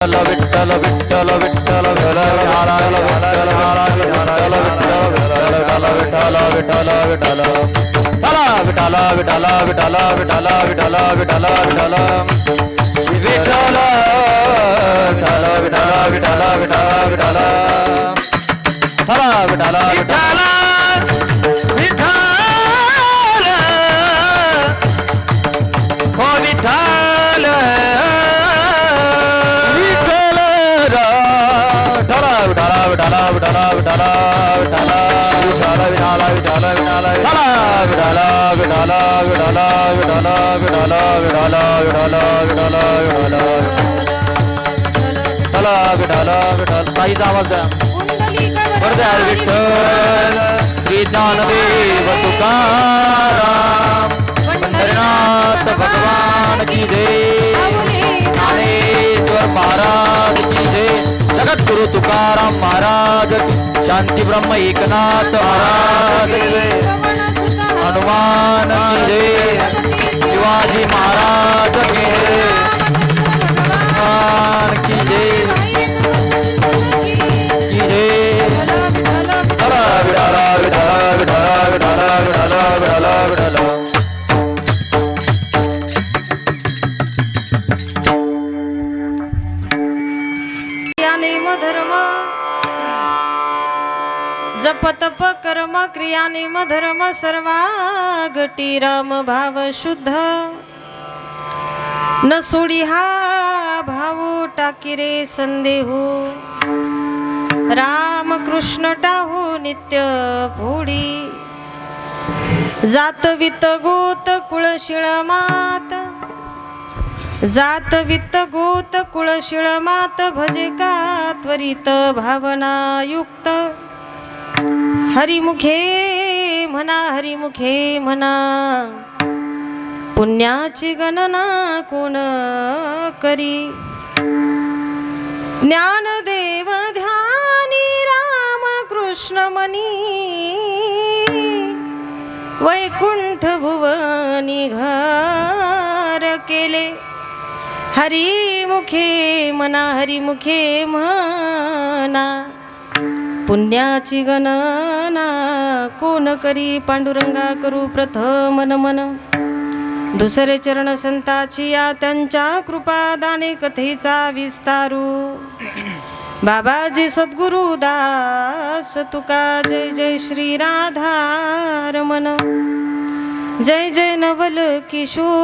विठ्ठल विठ्ठल विठ्ठल विठ्ठल ताईचा आवाज द्या. विठ्ठल श्री ज्ञानदेव तुकाराम पंढरीनाथ भगवान की जय. ज्ञानेश्वर महाराज की जय. जगद्गुरु तुकाराम महाराज की. शांती ब्रह्म एकनाथ महाराज की जय. हनुमान की जय. शिवाजी महाराज की जय. हनुमान की जय. धर्म जप तप कर्म क्रिया नेम धर्म सर्वा गटी राम भाव शुद्ध न सोडी हा भाव टाकी रे संदेहो राम कृष्ण टाहो नित्य पुढी जात वित गोत कुळशिळ मात जात वित्त गोत कुळशिळ मात भजे का त्वरित भावना युक्त हरिमुखे म्हणा पुण्याची गणना कोण करी ज्ञानदेव ध्यानी राम कृष्ण मनी वैकुंठ भुवनी घर केले हरिमुखे म्हणा पुण्याची गणना कोण करी पांडुरंगा करू प्रथम नमन दुसरे चरण संताची या त्यांच्या कृपा दाने कथेचा विस्तारू बाबाजी सद्गुरु दास तुका जय जय श्री राधा रमण जय जय नवल किशोर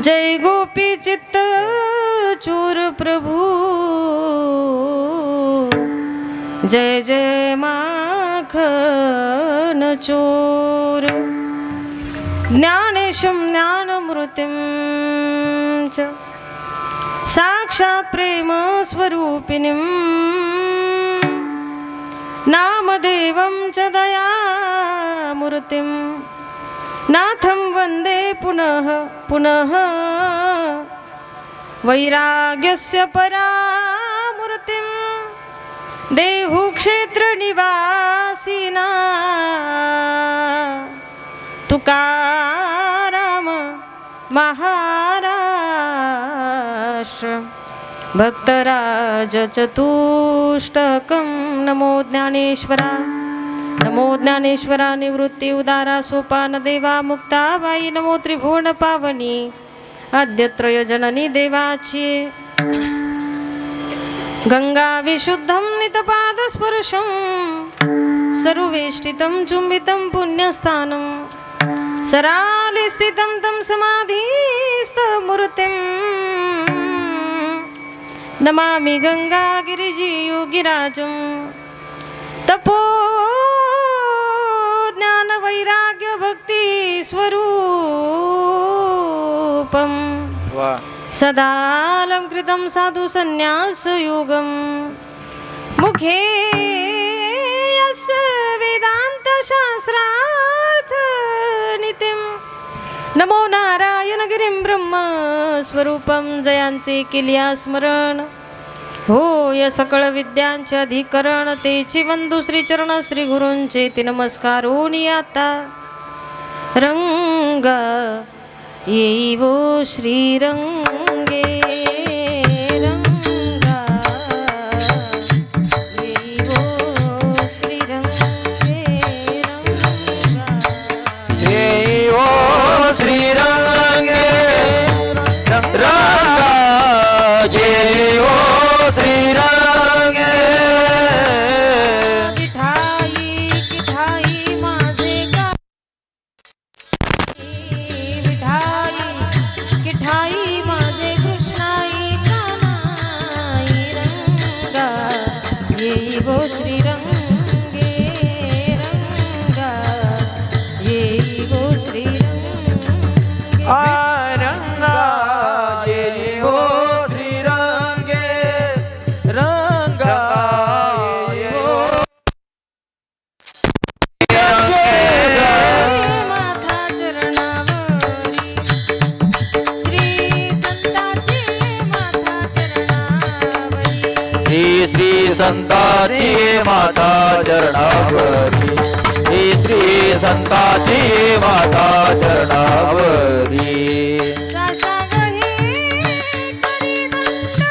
जय गोपी चित्त चूर प्रभु जय जय माखन चोर ज्ञानेशं ज्ञानमृतिं च साक्षात् प्रेम स्वरूपिणीं नामदेवं च दयामूर्तिं नाथं वन्दे पुनः पुनः वैराग्यस्य परामूर्तिं देहु क्षेत्र निवासिना तुकाराम महाराष्ट्र भक्तराज चतुष्टकं नमो ज्ञानेश्वरा निवृत्ति उदारा सोपान देवा मुक्ताबाई नमो त्रिभुवन पावनी आद्यत्रय जननी देवाची गंगा विशुद्धं नितपादस्पर्शं सर्वेष्टितं चुंबितं पुण्यस्थानं सराले स्थितं तं समाधिस्थमूर्तिं नमामि गंगा गिरिजीयोगिराजं तपो ज्ञान वैराग्य भक्ति स्वरूपं सदालंकृतं साधु संन्यास योगं मुखे यस्य वेदांत शास्त्रार्थ नितिं नमो नारायण गिरिं ब्रह्म स्वरूपं जयांचे केल्या स्मरण हो या सकळ विद्यांचे अधिकरण तेची वंदू श्री चरण श्री गुरूंचे ती नमस्कार होनी आता रंग येई वो श्रीरंगे रंगा येई वो श्रीरंगे रंगा येई वो श्रीरंगे रंगा येई वो श्रीरंगे विठाई विठाई माझे का विठाई विठाई माझे कृष्णाई कानाई रंगा येई वो श्रीरंगे रंगा येई वो श्रीरंगे रंगा येई वो श्रीरंगे रंगा येई वो माथा चरणावरी श्री संताची माथा चरणावरी श्री संताची माता चरणावरी श्री संताची माता चरणावरी साष्टांग हे करी दंडवत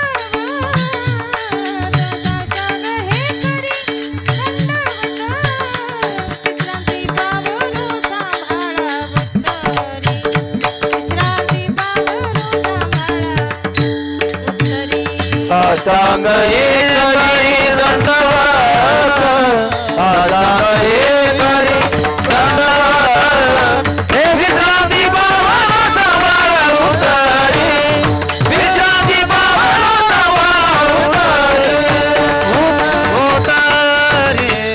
साष्टांग हे करी दंडवत विश्रांती पावलो सांभाळा उत्तरी विश्रांती पावलो सांभाळा उत्तरी साष्टांग करी दंडवत साष्टांग करी दंडवत हे विश्रांती पावलो सांभाळा उत्तरी विश्रांती पावलो सांभाळा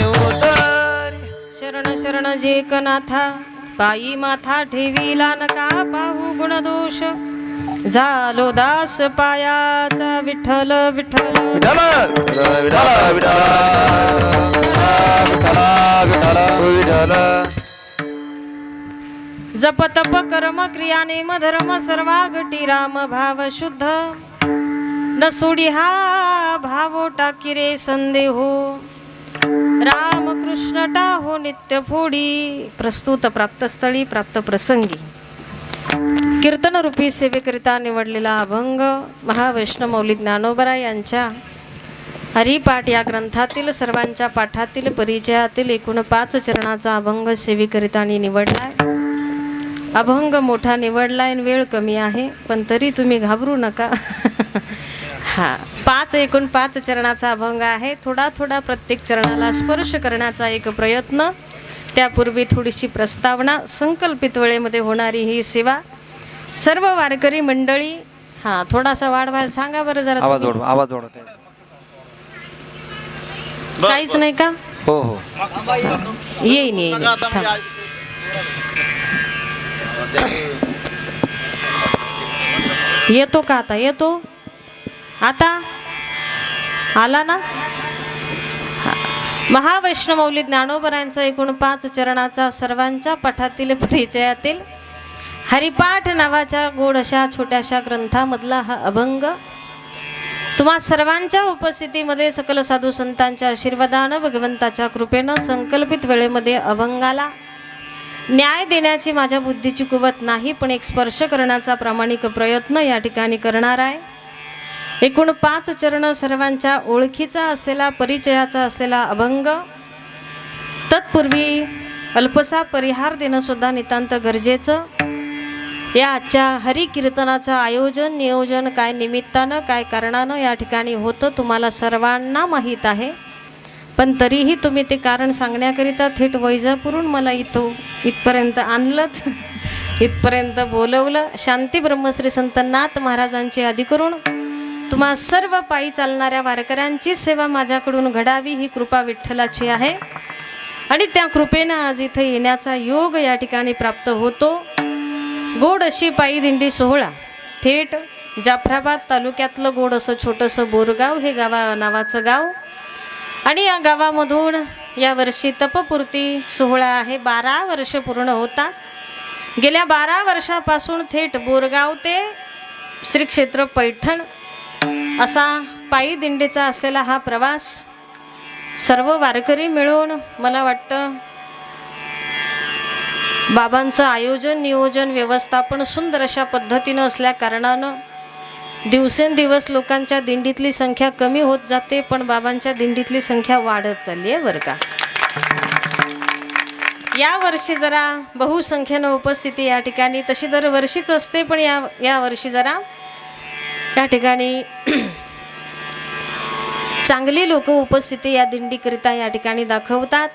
उत्तरी शरण शरण जे कनाथा पायी माथा ठेविला नका पाहू गुणदोष झालो दास पायाचा विठ्ठल विठ्ठल विठ्ठल विठ्ठल विठ्ठल विठ्ठल विठ्ठल जप तप कर्म क्रिया नेम धर्म सर्वागटी राम भाव शुद्ध न सोडी हा भावो टाकी रे संदेहो राम कृष्ण टाहो नित्य फोडी प्रस्तुत प्राप्तस्थळी प्राप्त प्रसंगी कीर्तन रूपी सेवेकरिता निवडलेला अभंग महावैष्णव मौली ज्ञानोबरा यांच्या हरिपाठ या ग्रंथातील सर्वांच्या पाठातील परिचयातील एकूण 5 चरणाचा अभंग सेवेकरिता निवडलाय. अभंग मोठा निवडलाय आणि वेळ कमी आहे, पण तरी तुम्ही घाबरू नका. हा एकूण 5 चरणाचा अभंग आहे. थोडा थोडा प्रत्येक चरणाला स्पर्श करण्याचा एक प्रयत्न, त्यापूर्वी थोडीशी प्रस्तावना. संकल्पित वेळेमध्ये होणारी ही सेवा सर्व वारकरी मंडळी थोडासा वाढवायला सांगा बरं जरा. आवाज वाढवते. काहीच नाही का? हो हो येईन थांब. येतो का आता? येतो आता आला ना? महावैष्णव मौली ज्ञानोबरायांचा एकूण 5 चरणाचा सर्वांच्या पाठातील परिचयातील हरिपाठ नावाच्या गोड अशा छोट्याशा ग्रंथामधला हा अभंग तुम्हा सर्वांच्या उपस्थितीमध्ये सकल साधू संतांच्या आशीर्वादानं भगवंताच्या कृपेनं संकल्पित वेळेमध्ये अभंगाला न्याय देण्याची माझ्या बुद्धीची कुवत नाही, पण एक स्पर्श करण्याचा प्रामाणिक प्रयत्न या ठिकाणी करणार आहे. एकूण 5 चरण सर्वांच्या ओळखीचा असलेला परिचयाचा असलेला अभंग. तत्पूर्वी अल्पसा परिहार देणं सुद्धा नितांत गरजेचं. या आजच्या हरिकीर्तनाचं आयोजन नियोजन काय निमित्तानं काय कारणानं या ठिकाणी होतं तुम्हाला सर्वांना माहीत आहे, पण तरीही तुम्ही ते कारण सांगण्याकरिता थेट वैजापूरून मला इथपर्यंत आणलं, इथपर्यंत बोलवलं. शांती ब्रह्मश्री संतनाथ महाराजांची आदी करून तुम्हा सर्व पायी चालणाऱ्या वारकऱ्यांची सेवा माझ्याकडून घडावी ही कृपा विठ्ठलाची आहे. आणि त्या कृपेनं आज इथे येण्याचा योग या ठिकाणी प्राप्त होतो. गोड अशी पायी दिंडी सोहळा थेट जाफराबाद तालुक्यातलं गोड असं छोटंसं बोरगाव हे नावाचं गाव. आणि या गावामधून यावर्षी तपपूर्ती सोहळा आहे. 12 वर्ष पूर्ण होतात. गेल्या 12 वर्षापासून थेट बोरगाव ते श्री क्षेत्र पैठण असा पायी दिंडीचा असलेला हा प्रवास सर्व वारकरी मिळून मला वाटतं बाबांचं आयोजन नियोजन व्यवस्थापन सुंदर अशा पद्धतीनं असल्या कारणानं दिवसेंदिवस लोकांच्या दिंडीतली संख्या कमी होत जाते, पण बाबांच्या दिंडीतली संख्या वाढत चालली आहे बरं का. या वर्षी जरा बहुसंख्येनं उपस्थिती या ठिकाणी, तशी दरवर्षीच असते, पण या वर्षी जरा या ठिकाणी चांगली लोक उपस्थिती या दिंडीकरिता या ठिकाणी दाखवतात.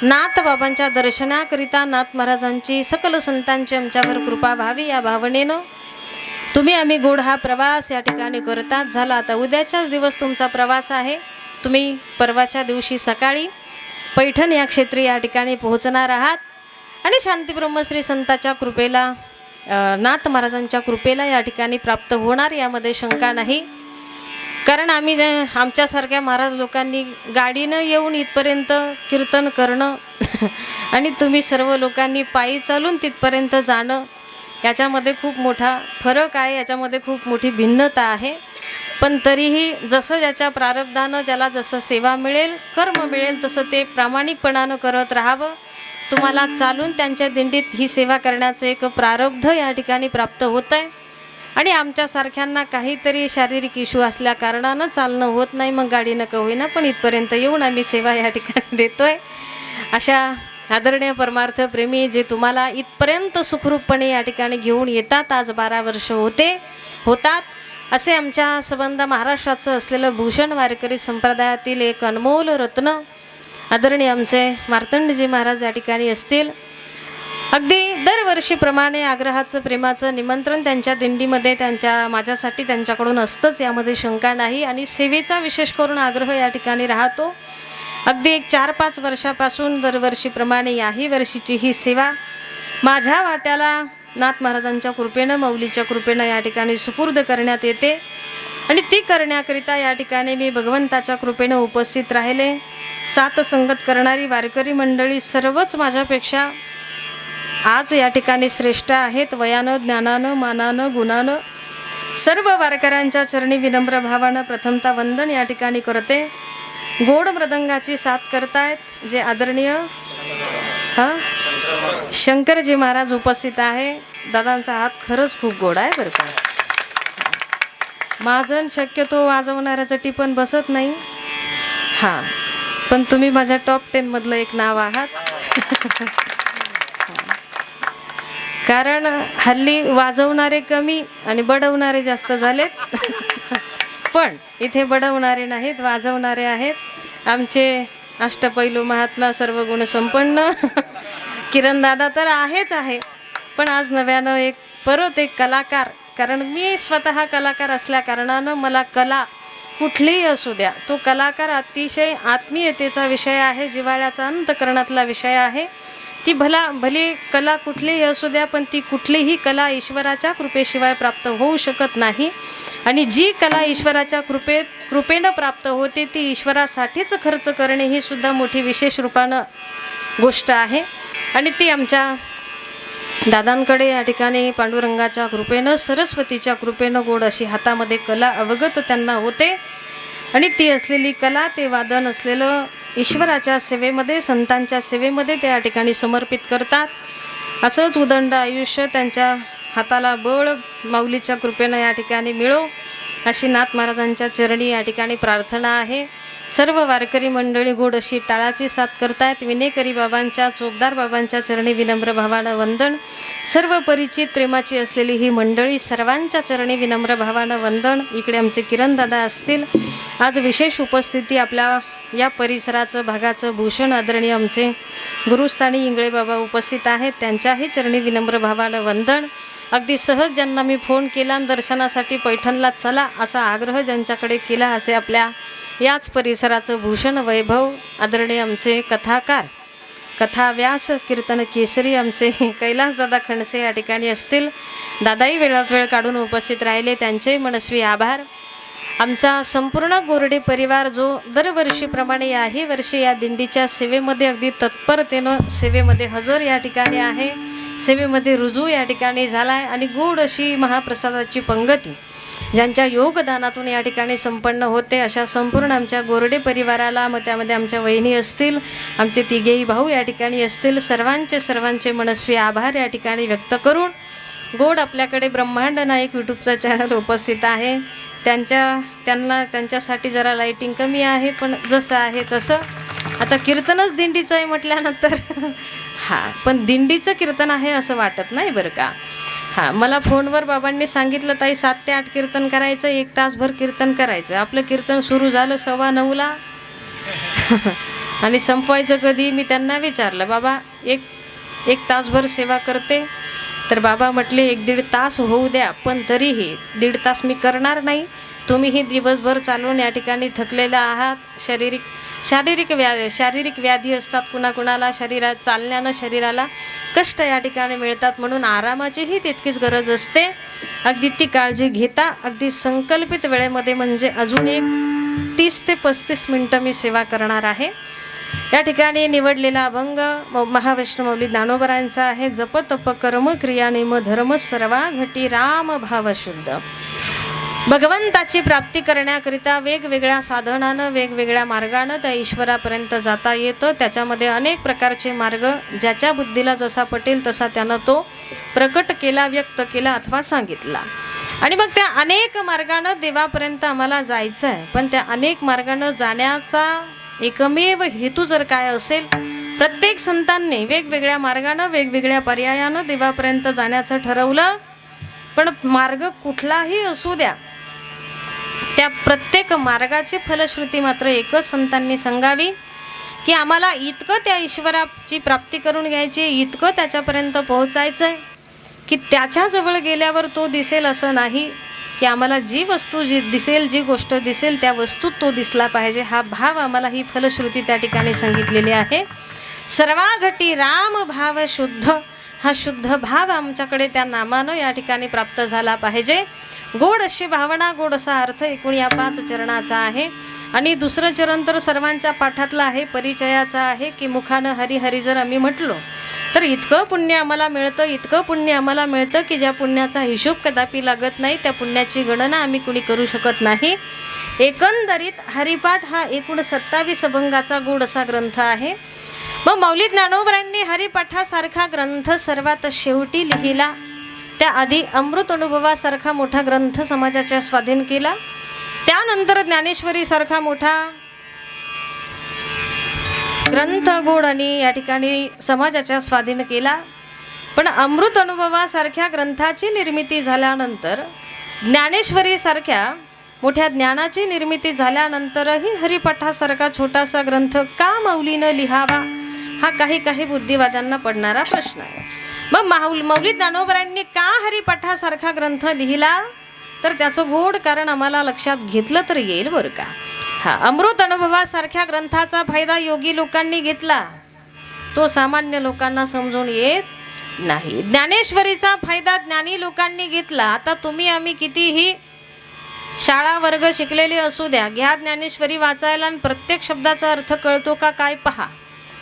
नाथ बाबांच्या दर्शनाकरिता नाथ महाराजांची सकल संतांची आमच्यावर कृपा व्हावी या भावनेनं तुम्ही आम्ही गोड हा प्रवास या ठिकाणी करतात. झाला आता उद्याच्याच दिवस तुमचा प्रवास आहे. तुम्ही परवाच्या दिवशी सकाळी पैठण या क्षेत्री या ठिकाणी पोहोचणार आहात आणि शांती ब्रह्मश्री संताच्या कृपेला नाथ महाराजांच्या कृपेला या ठिकाणी प्राप्त होणार, यामध्ये शंका नाही. कारण आम्ही आमच्यासारख्या महाराज लोकांनी गाडीनं येऊन इथपर्यंत कीर्तन करणं आणि तुम्ही सर्व लोकांनी पायी चालून तिथपर्यंत जाणं, याच्यामध्ये खूप मोठा फरक आहे, याच्यामध्ये खूप मोठी भिन्नता आहे. पण तरीही जसं ज्याच्या प्रारब्धानं ज्याला जसं सेवा मिळेल कर्म मिळेल तसं ते प्रामाणिकपणानं करत राहावं. तुम्हाला चालून त्यांच्या दिंडीत ही सेवा करण्याचं एक प्रारब्ध या ठिकाणी प्राप्त होत आहे आणि आमच्यासारख्यांना काहीतरी शारीरिक इश्यू असल्या कारणानं चालणं होत नाही, मग गाडीनं का होईना पण इथपर्यंत येऊन आम्ही सेवा या ठिकाणी देतोय. अशा आदरणीय परमार्थ प्रेमी जे तुम्हाला इथपर्यंत सुखरूपपणे या ठिकाणी घेऊन येतात, आज 12 वर्ष होतात असे आमच्या संबंध महाराष्ट्राचं असलेलं भूषण वारकरी संप्रदायातील एक अनमोल रत्न आदरणीय आमचे मार्तंडजी महाराज या ठिकाणी असतील. अगदी दरवर्षीप्रमाणे आग्रहाचं प्रेमाचं निमंत्रण त्यांच्या दिंडीमध्ये माझ्यासाठी त्यांच्याकडून असतंच, यामध्ये शंका नाही. आणि सेवेचा विशेष करून आग्रह या ठिकाणी राहतो. अगदी एक 4-5 वर्षापासून दरवर्षीप्रमाणे याही वर्षीची ही सेवा माझ्या वाट्याला नाथ महाराजांच्या कृपेनं माऊलीच्या कृपेनं या ठिकाणी सुपूर्द करण्यात येते आणि ती करण्याकरिता या ठिकाणी मी भगवंताच्या कृपेनं उपस्थित राहिले. सात संगत करणारी वारकरी मंडळी सर्वच माझ्यापेक्षा आज या ठिकाणी श्रेष्ठ आहेत. वयानं ज्ञानानं मानानं गुणानं सर्व वारकऱ्यांच्या चरणी विनम्र भावानं प्रथमता वंदन या ठिकाणी करते. गोड मृदंगाची साथ करतायत जे आदरणीय शंकरजी महाराज उपस्थित आहे. दादांचा हात खरंच खूप गोड आहे बरं का. माझं शक्यतो वाजवणाऱ्याचं टिपण बसत नाही, हां, पण तुम्ही माझ्या टॉप 10 मधलं एक नाव आहात. कारण हल्ली वाजवणारे कमी आणि बडवणारे जास्त झालेत. पण इथे बडवणारे नाहीत, वाजवणारे आहेत. आमचे अष्टपैलू महात्मा सर्व गुण संपन्न किरण दादा तर आहेच आहे, पण आज नव्यानं परत एक कलाकार. कारण मी स्वतः कलाकार असल्या कारणानं मला कला कुठलीही असू द्या, तो कलाकार अतिशय आत्मीयतेचा विषय आहे, जिव्हाळ्याचा अंतकरणातला विषय आहे. ती भली कला कुठलीही असू द्या, पण ती कुठलीही कला ईश्वराच्या कृपेशिवाय प्राप्त होऊ शकत नाही. आणि जी कला ईश्वराच्या कृपेनं प्राप्त होते ती ईश्वरासाठीच खर्च करणे ही सुद्धा मोठी विशेष रूपानं गोष्ट आहे. आणि ती आमच्या दादांकडे या ठिकाणी पांडुरंगाच्या कृपेनं सरस्वतीच्या कृपेनं गोड अशी हातामध्ये कला अवगत त्यांना होते. आणि ती असलेली कला ते वादन असलेलं ईश्वराच्या सेवेमध्ये संतांच्या सेवेमध्ये ते या ठिकाणी समर्पित करतात. असंच उदंड आयुष्य त्यांच्या हाताला बळ माऊलीच्या कृपेनं या ठिकाणी मिळो अशी नाथ महाराजांच्या चरणी या ठिकाणी प्रार्थना आहे. सर्व वारकरी मंडळी गोड अशी टाळाची साथ करतायत. विनेकरी बाबांच्या चोपदार बाबांच्या चरणी विनम्र भावानं वंदन. सर्व परिचित प्रेमाची असलेली ही मंडळी सर्वांच्या चरणी विनम्र भावानं वंदन. इकडे आमचे किरण दादा असतील. आज विशेष उपस्थिती आपल्या या परिसराचं भागाचं भूषण आदरणीय आमचे गुरुस्थानी इंगळे बाबा उपस्थित आहेत. त्यांच्याही चरणी विनम्र भावानं वंदन. अगदी सहज ज्यांना मी फोन केला आणि दर्शनासाठी पैठणला चला असा आग्रह ज्यांच्याकडे केला, असे आपल्या याच परिसराचं भूषण वैभव आदरणीय आमचे कथाकार कथा व्यास कीर्तन केसरी आमचे कैलासदादा खणसे या ठिकाणी असतील. दादाही वेळात वेळ काढून उपस्थित राहिले, त्यांचे मनस्वी आभार. आमचा संपूर्ण गोरडे परिवार जो दरवर्षीप्रमाणे याही वर्षी या दिंडीच्या सेवेमध्ये अगदी तत्परतेनं सेवेमध्ये हजर या ठिकाणी आहे, सेवेमध्ये रुजू या ठिकाणी झाला आहे. आणि गोड अशी महाप्रसादाची पंगती ज्यांच्या योगदानातून या ठिकाणी संपन्न होते अशा संपूर्ण आमच्या गोरडे परिवाराला, मग त्यामध्ये आमच्या वहिनी असतील, आमचे तिघेही भाऊ या ठिकाणी असतील, सर्वांचे मनस्वी आभार या ठिकाणी व्यक्त करून गोड आपल्याकडे ब्रह्मांड नायक यूट्यूबचा चॅनल उपस्थित आहे. त्यांच्यासाठी जरा लाईटिंग कमी आहे, पण जसं आहे तसं. आता कीर्तनच दिंडीचं आहे म्हटल्यानंतर हां, पण दिंडीचं कीर्तन आहे असं वाटत नाही बरं का. हां, मला फोनवर बाबांनी सांगितलं, ताई 7 ते 8 कीर्तन करायचं, 1 तासभर कीर्तन करायचं. आपलं कीर्तन सुरू झालं 9:15 आणि संपवायचं कधी. मी त्यांना विचारलं, बाबा एक तासभर सेवा करते. तर बाबा म्हटले 1-1.5 तास होऊ द्या, पण तरीही 1.5 तास मी करणार नाही. तुम्हीही दिवसभर चालून या ठिकाणी थकलेला आहात. शारीरिक व्याधी असतात कुणाकुणाला, शरीरात चालण्यानं शरीराला कष्ट या ठिकाणी मिळतात, म्हणून आरामाचीही तितकीच गरज असते. अगदी ती काळजी घेता अगदी संकल्पित वेळेमध्ये म्हणजे अजून एक 30 ते 35 मिनटं मी सेवा करणार आहे. या ठिकाणी निवडलेला अभंग महावैष्णव मौली ज्ञानोबरायांचा आहे. जप तप कर्म क्रिया नेम धर्म सर्वा घटी राम भाव शुद्ध. भगवंताची प्राप्ती करण्याकरिता वेगवेगळ्या साधनानं, वेगवेगळ्या मार्गानं त्या ईश्वरापर्यंत जाता येतं. त्याच्यामध्ये अनेक प्रकारचे मार्ग ज्याच्या बुद्धीला जसा पटेल तसा त्यानं तो प्रकट केला, व्यक्त केला अथवा सांगितला. आणि मग त्या अनेक मार्गानं देवापर्यंत आम्हाला जायचं आहे. पण त्या अनेक मार्गानं जाण्याचा एकमेव हेतू जर काय असेल, प्रत्येक संतांनी वेगवेगळ्या मार्गानं, वेगवेगळ्या पर्यायानं देवापर्यंत जाण्याचं ठरवलं. पण मार्ग कुठलाही असू द्या, त्या प्रत्येक मार्गाची फलश्रुती मात्र एकच संतांनी सांगावी की आम्हाला इतकं त्या ईश्वराची प्राप्ती करून घ्यायची, इतकं त्याच्यापर्यंत पोहोचायचं आहे की त्याच्याजवळ गेल्यावर तो दिसेल असं नाही, की आम्हाला जी वस्तू दिसेल, जी गोष्ट दिसेल त्या वस्तूत तो दिसला पाहिजे. हा भाव आम्हाला ही फलश्रुती त्या ठिकाणी सांगितलेली आहे. सर्वाघटी राम भाव शुद्ध, हा शुद्ध भाव आमच्याकडे त्या नामानं या ठिकाणी प्राप्त झाला पाहिजे. गोड अशी भावना, गोड असा अर्थ एकूण या 5 चरणाचा आहे. आणि दुसरं चरण तर सर्वांच्या पाठातलं आहे, परिचयाचा आहे की मुखानं हरी हरी जर आम्ही म्हटलो तर इतकं पुण्य आम्हाला मिळतं, इतकं पुण्य आम्हाला मिळतं की ज्या पुण्याचा हिशोब कदापि लागत नाही, त्या पुण्याची गणना आम्ही कुणी करू शकत नाही. एकंदरीत हरिपाठ हा एकूण 27 अभंगाचा गोड असा ग्रंथ आहे. मग मौली ज्ञानोबरायांनी हरिपाठासारखा ग्रंथ सर्वात शेवटी लिहिला. त्याआधी अमृत अनुभवासारखा मोठा ग्रंथ समाजाच्या स्वाधीन केला. त्यानंतर ज्ञानेश्वरीसारखा मोठा ग्रंथ गोड आणि या ठिकाणी समाजाच्या स्वाधीन केला. पण अमृत अनुभवासारख्या ग्रंथाची निर्मिती झाल्यानंतर, ज्ञानेश्वरीसारख्या मोठ्या ज्ञानाची निर्मिती झाल्यानंतरही हरिपाठासारखा छोटासा ग्रंथ का मौलीनं लिहावा, हा काही बुद्धिवाद्यांना पडणारा प्रश्न आहे. मग मौली ज्ञानोबरायांनी का हरिपाठासारखा ग्रंथ लिहिला, तर त्याचं गोड कारण आम्हाला लक्षात घेतलं तर येईल बरं का. हा अमृत अनुभवासारख्या ग्रंथाचा फायदा योगी लोकांनी घेतला, तो सामान्य लोकांना समजून येत नाही. ज्ञानेश्वरीचा फायदा ज्ञानी लोकांनी घेतला. आता तुम्ही आम्ही कितीही शाळा वर्ग शिकलेले असू द्या, घ्या ज्ञानेश्वरी वाचायला आणि प्रत्येक शब्दाचा अर्थ कळतो का काय पहा,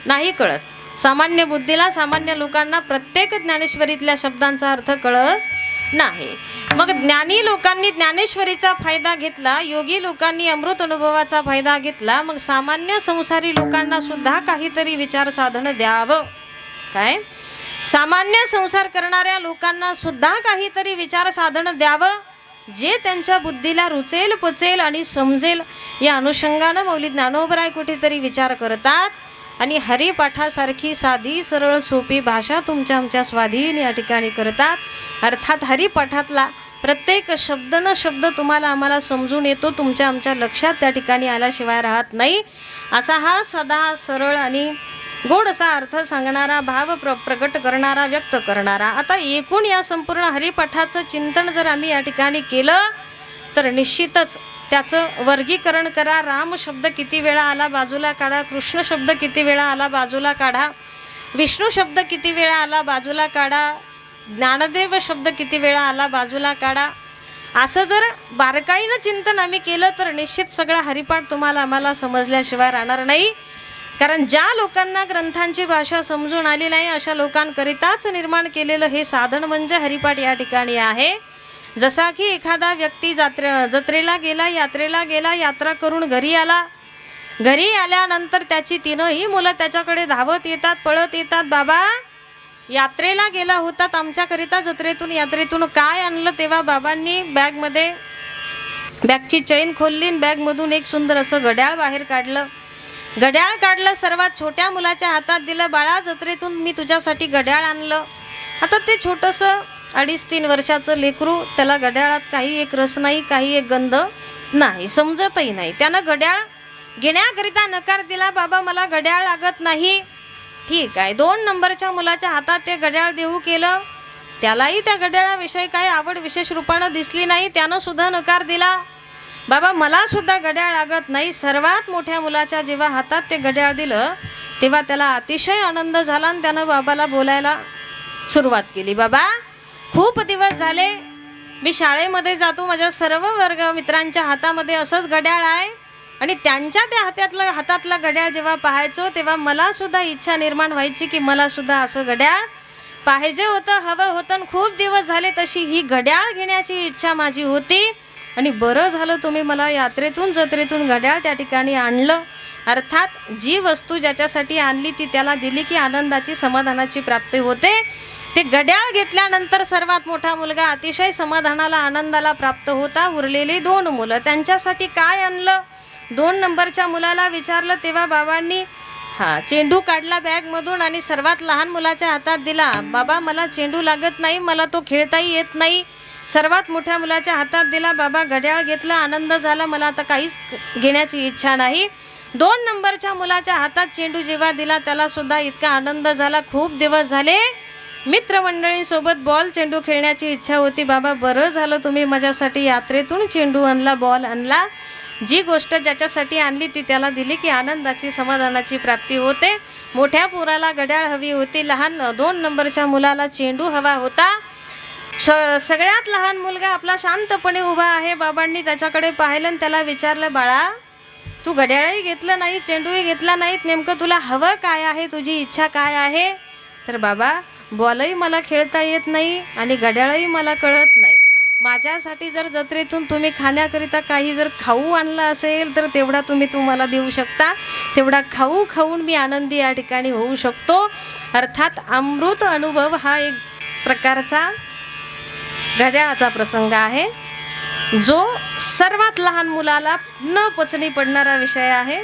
नाही कळत. सामान्य बुद्धीला, सामान्य लोकांना प्रत्येक ज्ञानेश्वरीतल्या शब्दांचा अर्थ कळत नाही. मग ज्ञानी लोकांनी ज्ञानेश्वरीचा फायदा घेतला, योगी लोकांनी अमृत अनुभवाचा फायदा घेतला. मग सामान्य संसारी लोकांना सुद्धा काहीतरी विचार साधन द्यावं. काय सामान्य संसार करणाऱ्या लोकांना सुद्धा काहीतरी विचार साधन द्यावं, जे त्यांच्या बुद्धीला रुचेल, पचेल आणि समजेल. या अनुषंगानं मौली ज्ञानोबराय कुठेतरी विचार करतात आणि हरिपाठासारखी साधी सरळ सोपी भाषा तुमच्या आमच्या स्वाधीन या ठिकाणी करतात. अर्थात हरिपाठातला प्रत्येक शब्द न शब्द तुम्हाला आम्हाला समजून येतो, तुमच्या आमच्या लक्षात त्या ठिकाणी आल्याशिवाय राहत नाही. असा हा साधा सरळ आणि गोड असा अर्थ सांगणारा, भाव प्रकट करणारा, व्यक्त करणारा. आता एकूण या संपूर्ण हरिपाठाचं चिंतन जर आम्ही या ठिकाणी केलं तर निश्चितच त्याचं वर्गीकरण करा. राम शब्द किती वेळा आला बाजूला काढा, कृष्ण शब्द किती वेळा आला बाजूला काढा, विष्णू शब्द किती वेळा आला बाजूला काढा, ज्ञानदेव शब्द किती वेळा आला बाजूला काढा. असं जर बारकाईनं चिंतन आम्ही केलं तर निश्चित सगळा हरिपाठ तुम्हाला आम्हाला समजल्याशिवाय राहणार नाही. कारण ज्या लोकांना ग्रंथांची भाषा समजून आली नाही अशा लोकांकरिताच निर्माण केलेलं हे साधन म्हणजे हरिपाठ या ठिकाणी आहे. जसा की एखादा व्यक्ती जत्रेला गेला, यात्रेला गेला, यात्रा करून घरी आला, घरी आल्यानंतर त्याची तीनही मुलं त्याच्याकडे धावत येतात, पळत येतात, बाबा यात्रेला गेला होतात आमच्याकरिता, जत्रेतून यात्रेतून काय आणलं? तेव्हा बाबांनी बॅगची चैन खोलली, बॅगमधून एक सुंदर असं घड्याळ बाहेर काढलं. घड्याळ काढलं, सर्वात छोट्या मुलाच्या हातात दिलं. बाळा, जत्रेतून मी तुझ्यासाठी घड्याळ आणलं. आता ते छोटंसं 2.5-3 वर्षाचं लेकरू, त्याला घड्याळात काही एक रस नाही, काही एक गंध नाही, समजतही नाही. त्यानं घड्याळ घेण्याकरिता नकार दिला. बाबा मला घड्याळ लागत नाही. ठीक आहे, 2 नंबरच्या मुलाच्या हातात ते घड्याळ देऊ केलं. त्यालाही त्या घड्याळाविषयी काही आवड विशेष रूपानं दिसली नाही, त्यानं सुद्धा नकार दिला. बाबा मला सुद्धा घड्याळ लागत नाही. सर्वात मोठ्या मुलाच्या जेव्हा हातात ते घड्याळ दिलं तेव्हा त्याला अतिशय आनंद झाला आणि त्यानं बाबाला बोलायला सुरुवात केली. बाबा खूप दिवस झाले मी शाळेमध्ये जातो, माझ्या सर्व वर्ग मित्रांच्या हातामध्ये असंच घड्याळ आहे आणि त्यांच्या त्या हातातलं घड्याळ जेव्हा पाहायचो तेव्हा मला सुद्धा इच्छा निर्माण व्हायची की मला सुद्धा असं घड्याळ पाहिजे होतं, हवं होतं. खूप दिवस झाले तशी ही घड्याळ घेण्याची इच्छा माझी होती आणि बरं झालं तुम्ही मला यात्रेतून जत्रेतून घड्याळ त्या ठिकाणी आणलं. अर्थात जी वस्तू ज्याच्यासाठी आणली ती त्याला दिली की आनंदाची, समाधानाची प्राप्ती होते. ते घड्याळ घेतल्यानंतर सर्वात मोठा मुलगा अतिशय समाधानाला, आनंदाला प्राप्त होता. उरलेली 2 मुलं, त्यांच्यासाठी काय आणलं? 2 नंबरच्या मुलाला विचारलं तेव्हा बाबांनी चेंडू काढला बॅगमधून आणि सर्वात लहान मुलाच्या हातात दिला. बाबा मला चेंडू लागत नाही, मला तो खेळताही येत नाही. सर्वात मोठ्या मुलाच्या हातात दिला. बाबा घड्याळ घेतलं, आनंद झाला, मला आता काहीच घेण्याची इच्छा नाही. 2 नंबरच्या मुलाच्या हातात चेंडू जेव्हा दिला त्याला सुद्धा इतका आनंद झाला. खूप दिवस झाले मित्रमंडळींसोबत बॉल चेंडू खेळण्याची इच्छा होती. बाबा बरं झालं तुम्ही माझ्यासाठी यात्रेतून चेंडू आणला, बॉल आणला. जी गोष्ट ज्याच्यासाठी आणली ती त्याला दिली की आनंदाची, समाधानाची प्राप्ती होते. मोठ्या पोराला घड्याळ हवी होती, लहान 2 नंबरच्या मुलाला चेंडू हवा होता. सगळ्यात लहान मुलगा आपला शांतपणे उभा आहे. बाबांनी त्याच्याकडे पाहिलं आणि त्याला विचारलं, बाळा तू घड्याळही घेतलं नाही, चेंडूही घेतला नाहीत, नेमकं तुला हवं काय आहे, तुझी इच्छा काय आहे? तर बाबा बॉलही मला खेळता येत नाही आणि घड्याळही मला कळत नाही. माझ्यासाठी जर जत्रेतून तुम्ही खाण्याकरिता काही जर खाऊ आणला असेल तर तेवढा तुम्हाला देऊ शकता. तेवढा खाऊ खाऊन मी आनंदी या ठिकाणी होऊ शकतो. अर्थात अमृत अनुभव हा एक प्रकारचा घड्याळाचा प्रसंग आहे जो सर्वात लहान मुलाला न पचनी पडणारा विषय आहे.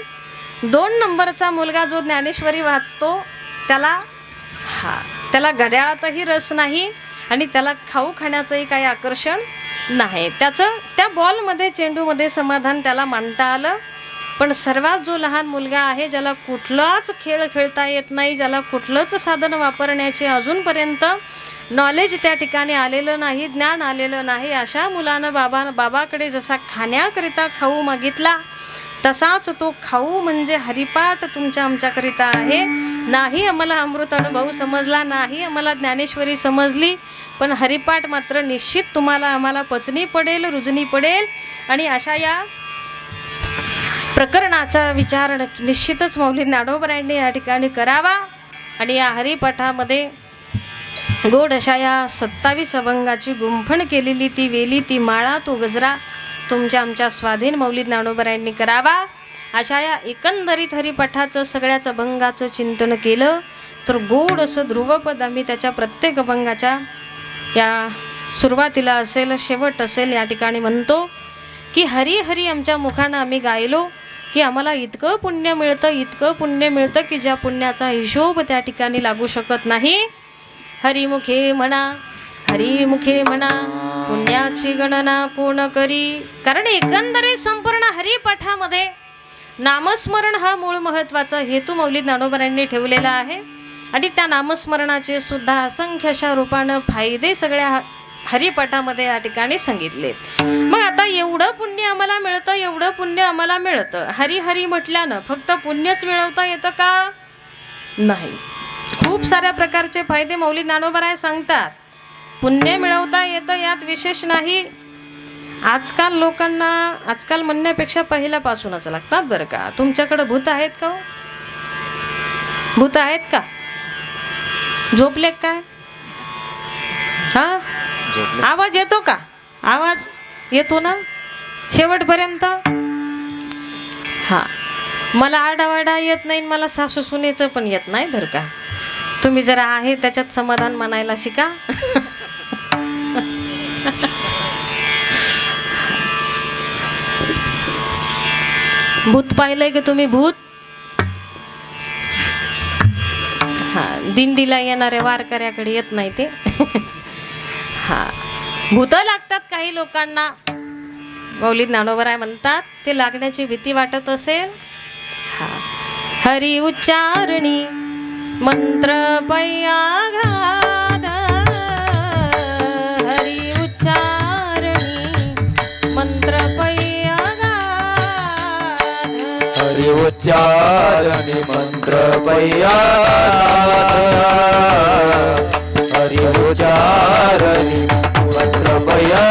2 नंबरचा मुलगा जो ज्ञानेश्वरी वाचतो त्याला घड्याळातही रस नाही आणि त्याला खाऊ खाण्याचंही काही आकर्षण नाही. त्याचं त्या बॉलमध्ये, चेंडूमध्ये समाधान त्याला मानता आलं. पण सर्वात जो लहान मुलगा आहे, ज्याला कुठलाच खेळ खेळता येत नाही, ज्याला कुठलंच साधन वापरण्याचे अजूनपर्यंत नॉलेज त्या ठिकाणी आलेलं नाही, ज्ञान आलेलं नाही, अशा मुलानं बाबाकडे जसा खाण्याकरिता खाऊ मागितला तसाच तो खाऊ म्हणजे हरिपाठ तुमच्या आमच्याकरिता आहे. नाही आम्हाला अमृत अनुभव समजला, नाही आम्हाला ज्ञानेश्वरी समजली, पण हरिपाठ मात्र निश्चित तुम्हाला आम्हाला पचनी पडेल, रुजनी पडेल. आणि अशा या प्रकरणाचा विचार निश्चितच मौली ज्ञानोबरायांनी या ठिकाणी करावा. आणि या हरिपाठामध्ये गोड अशा या 27 अभंगाची गुंफण केलेली ती वेली, ती माळा, तो गजरा तुमच्या आमच्या स्वाधीन मौली ज्ञानोबरायांनी करावा. अशा या एकंदरीत हरिपाठाचं सगळ्याच अभंगाचं चिंतन केलं तर गोड असं ध्रुवपद आम्ही त्याच्या प्रत्येक अभंगाच्या या सुरुवातीला असेल, शेवट असेल, या ठिकाणी म्हणतो की हरी हरी आमच्या मुखानं आम्ही गायलो की आम्हाला इतकं पुण्य मिळतं, इतकं पुण्य मिळतं की ज्या पुण्याचा हिशोब त्या ठिकाणी लागू शकत नाही. हरिमुखे म्हणा, हरिमुखे म्हणा, पुण्याची गणना कोण करी. कारण एकंदरीत संपूर्ण हरिपाठामध्ये नामस्मरण हा मूळ महत्त्वाचा हेतू मौली ज्ञानोबरायांनी ठेवलेला आहे. आणि त्या नामस्मरणाचे सुद्धा असंख्यशा रूपानं फायदे सगळ्या हरिपाठामध्ये या ठिकाणी सांगितलेत. मग आता एवढं पुण्य आम्हाला मिळतं, एवढं पुण्य आम्हाला मिळतं, हरी हरी म्हटल्यानं फक्त पुण्यच मिळवता येतं का? नाही. खूप साऱ्या प्रकारचे फायदे मौली ज्ञानोबराय सांगतात. पुण्य मिळवता येतं यात विशेष नाही. आजकाल लोकांना, आजकाल म्हणण्यापेक्षा पहिल्यापासूनच लागतात बरं का. तुमच्याकडं भूत आहेत का? भूत आहेत का? झोपले काय? हा, आवाज येतो का? आवाज येतो ना शेवटपर्यंत? हा, मला आरडावारडा येत नाही, मला सासू सुनेचं पण येत नाही बरं का. तुम्ही जरा आहे त्याच्यात समाधान मानायला शिका. भूत पाहिलंय की तुम्ही? भूत, हा, दिंडीला येणाऱ्या वारकऱ्याकडे येत नाही ते. हा, भूत लागतात काही लोकांना. मौली ज्ञानोबराय म्हणतात ते लागण्याची भीती वाटत असेल. हा, हरी उच्चारणी मंत्र पयागाद, हरी उच्चारणी मंत्र पयागाद, हरि उच्चारणी मंत्र पया, हरि उच्चारणी मंत्र पया.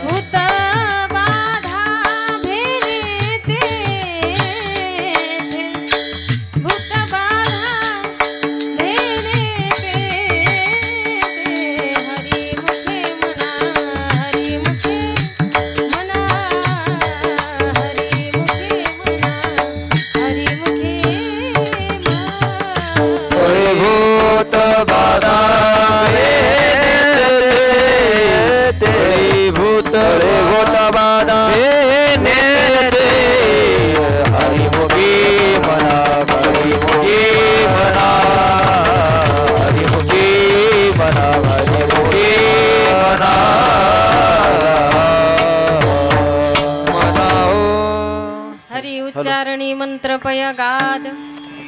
भूत बाधा भेने तेथे, भूत बाधा भेने तेथे, हरी मुखे मना, हरी मुखे मना, हरी मुखे मना, हरी मुखे मना. भूत बाधा भूत बाधा हरिमुखी मना, हरिमुखी मना, हरिमुखी मना, हरिमुखी मना मनाओ. हरी उच्चारणी मंत्र पयगाद,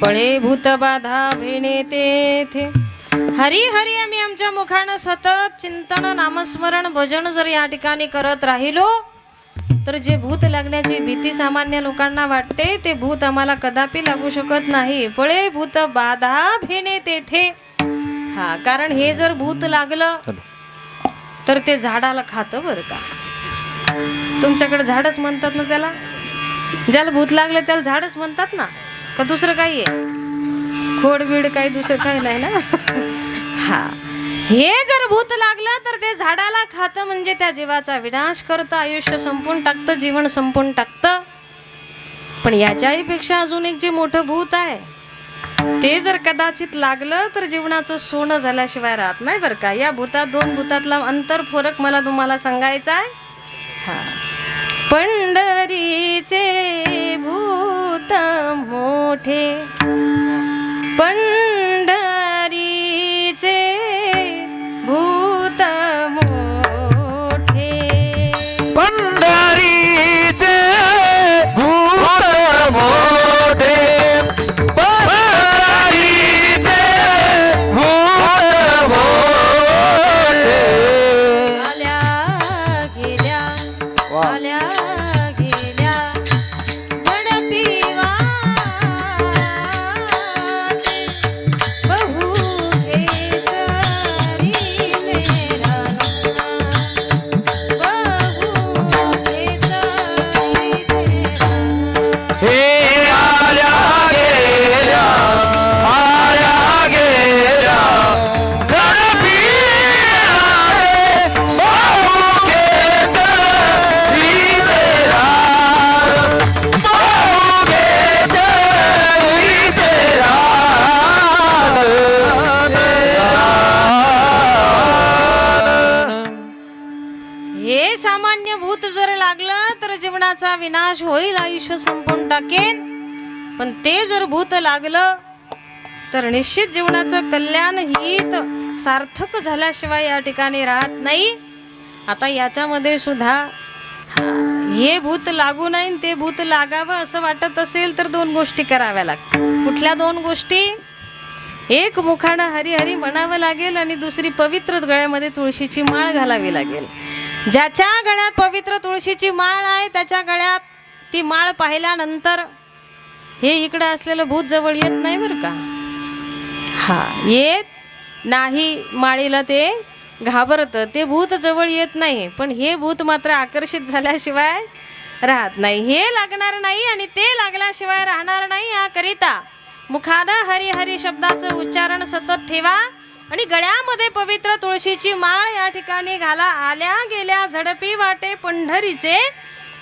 पळे भूत बाधा भेणे तेथे. हरी हरी आम्ही आमच्या मुखानं सतत चिंतन, नामस्मरण, भजन जर या ठिकाणी करत राहिलो तर जे भूत लागण्याची भीती सामान्य लोकांना वाटते ते भूत आम्हाला कदापि लागू शकत नाही. पळे भूत बाधा भेणे तेथे. हा, कारण हे जर भूत लागलं तर ते झाडाला खातं बरं का. तुमच्याकडे झाडच म्हणतात ना त्याला? ज्याला भूत लागलं त्याला झाडच म्हणतात ना, का दुसरं काही आहे? खोडबीड काही दुसरं काही नाही ना. हा, हे जर भूत लागलं तर ते झाडाला खातं, म्हणजे त्या जीवाचा विनाश करतं, आयुष्य संपून टाकतं, जीवन संपून टाकतं. पण याच्याही पेक्षा अजून एक जे मोठं भूत आहे ते जर कदाचित लागलं तर जीवनाचं सोनं झाल्याशिवाय राहत नाही बरं का. या भूतात, दोन भूतातला अंतर फरक मला तुम्हाला सांगायचा आहे. हा, पंढरीचे भूत मोठे, पंढरीचे भूत मोठे, पंढरीचे भूत मोठे, पंढरीचे भूत मोठे. आल्या गेल्या, आल्या गेल्या झडपी वाटे, बहु खेचरीचे रांगा, बहु खेचरीचे रांगा. हे आल्या गेल्या, आल्या गेल्या झडपी वाटे, बहु खेचरीचे रांगा, बहु खेचरीचे रांगा. हे सामान्य भूत जर लागलं तर जीवनाचा विनाश होईल, आयुष्य संपून टाकेल. पण ते जर भूत लागलं तर निश्चित जीवनाचं कल्याण हित सार्थक झाल्याशिवाय या ठिकाणी राहत नाही. आता याच्यामध्ये सुद्धा हे भूत लागू नये, ते भूत लागावं असं वाटत असेल तर दोन गोष्टी कराव्या लागतात. कुठल्या दोन गोष्टी? एक, मुखानं हरी हरी म्हणावं लागेल, आणि दुसरी, पवित्र गळ्यामध्ये तुळशीची माळ घालावी लागेल. ज्याच्या गळ्यात पवित्र तुळशीची माळ आहे त्याच्या गळ्यात ती माळ पाहिल्यानंतर हे इकडे असलेलं भूत जवळ येत नाही बरं का. हा, येत नाही, माळीला ते घाबरतं, ते भूत जवळ येत नाही. पण हे भूत मात्र आकर्षित झाल्याशिवाय राहत नाही. हे लागणार नाही आणि ते लागल्याशिवाय राहणार नाही. याकरिता मुखानं हरी हरी शब्दाचं उच्चारण सतत ठेवा. आणि गळ्यामध्ये पवित्र तुळशीची माळ या ठिकाणी घाला. आल्या गेल्या झडपी वाटे पंढरीचे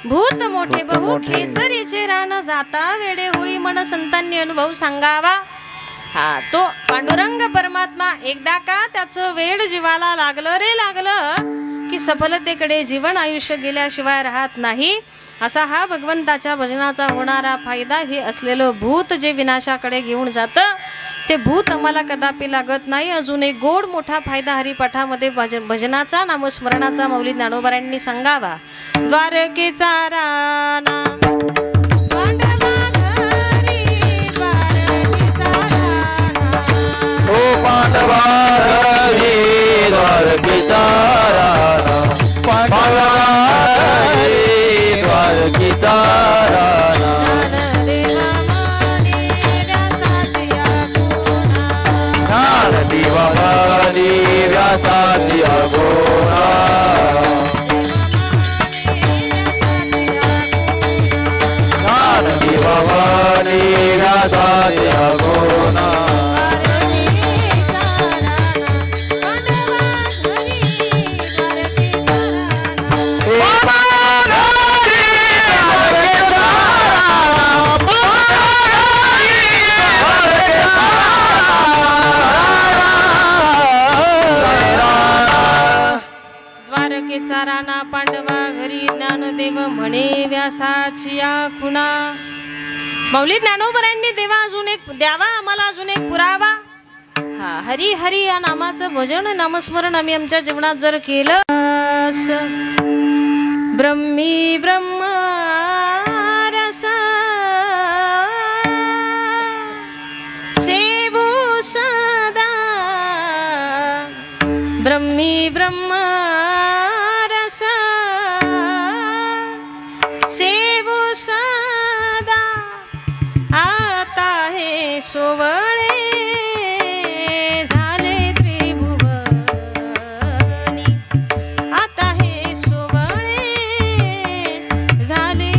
भूत मोठे बहु खेचरीचे रान जाता वेडे होई मन संतांनी अनुभव सांगावा. हा तो पांडुरंग परमात्मा एकदा का त्याचं वेड जीवाला लागलं रे लागलं की सफलतेकडे जीवन आयुष्य गेल्याशिवाय राहत नाही. असा हा भगवंताच्या भजनाचा होणारा फायदा. हे असलेलं भूत जे विनाशाकडे घेऊन जातं ते भूत आम्हाला कदापि लागत नाही. अजून एक गोड मोठा फायदा हरिपाठामध्ये भजनाचा नामस्मरणाचा माऊली ज्ञानोबारायांनी सांगावा. द्वारकेचा राणा पांडवा रे द्वारकेचा राणा, पांडवा रे द्वारकेचा राणा. ज्ञानदेवा म्हणे व्यासाची अगोणा, ज्ञानदेवा म्हणे व्यासाची अगोणा. द्वारकेचा राणा पांडवा घरी ज्ञानदेव म्हणे व्यासाची खुणा. माऊली ज्ञानोबरांनी देवा अजून एक द्यावा आम्हाला अजून एक पुरावा. हा हरी हरी या नामाचं भजन नामस्मरण आम्ही आमच्या जीवनात जर केलं ब्रह्मी ब्रह्म रसा सेवो सदा, ब्रह्मी ब्रह्म रसा सेवो सदा. आता हे सोवळे झाले त्रिभुवनी, आता हे सोवळे झाले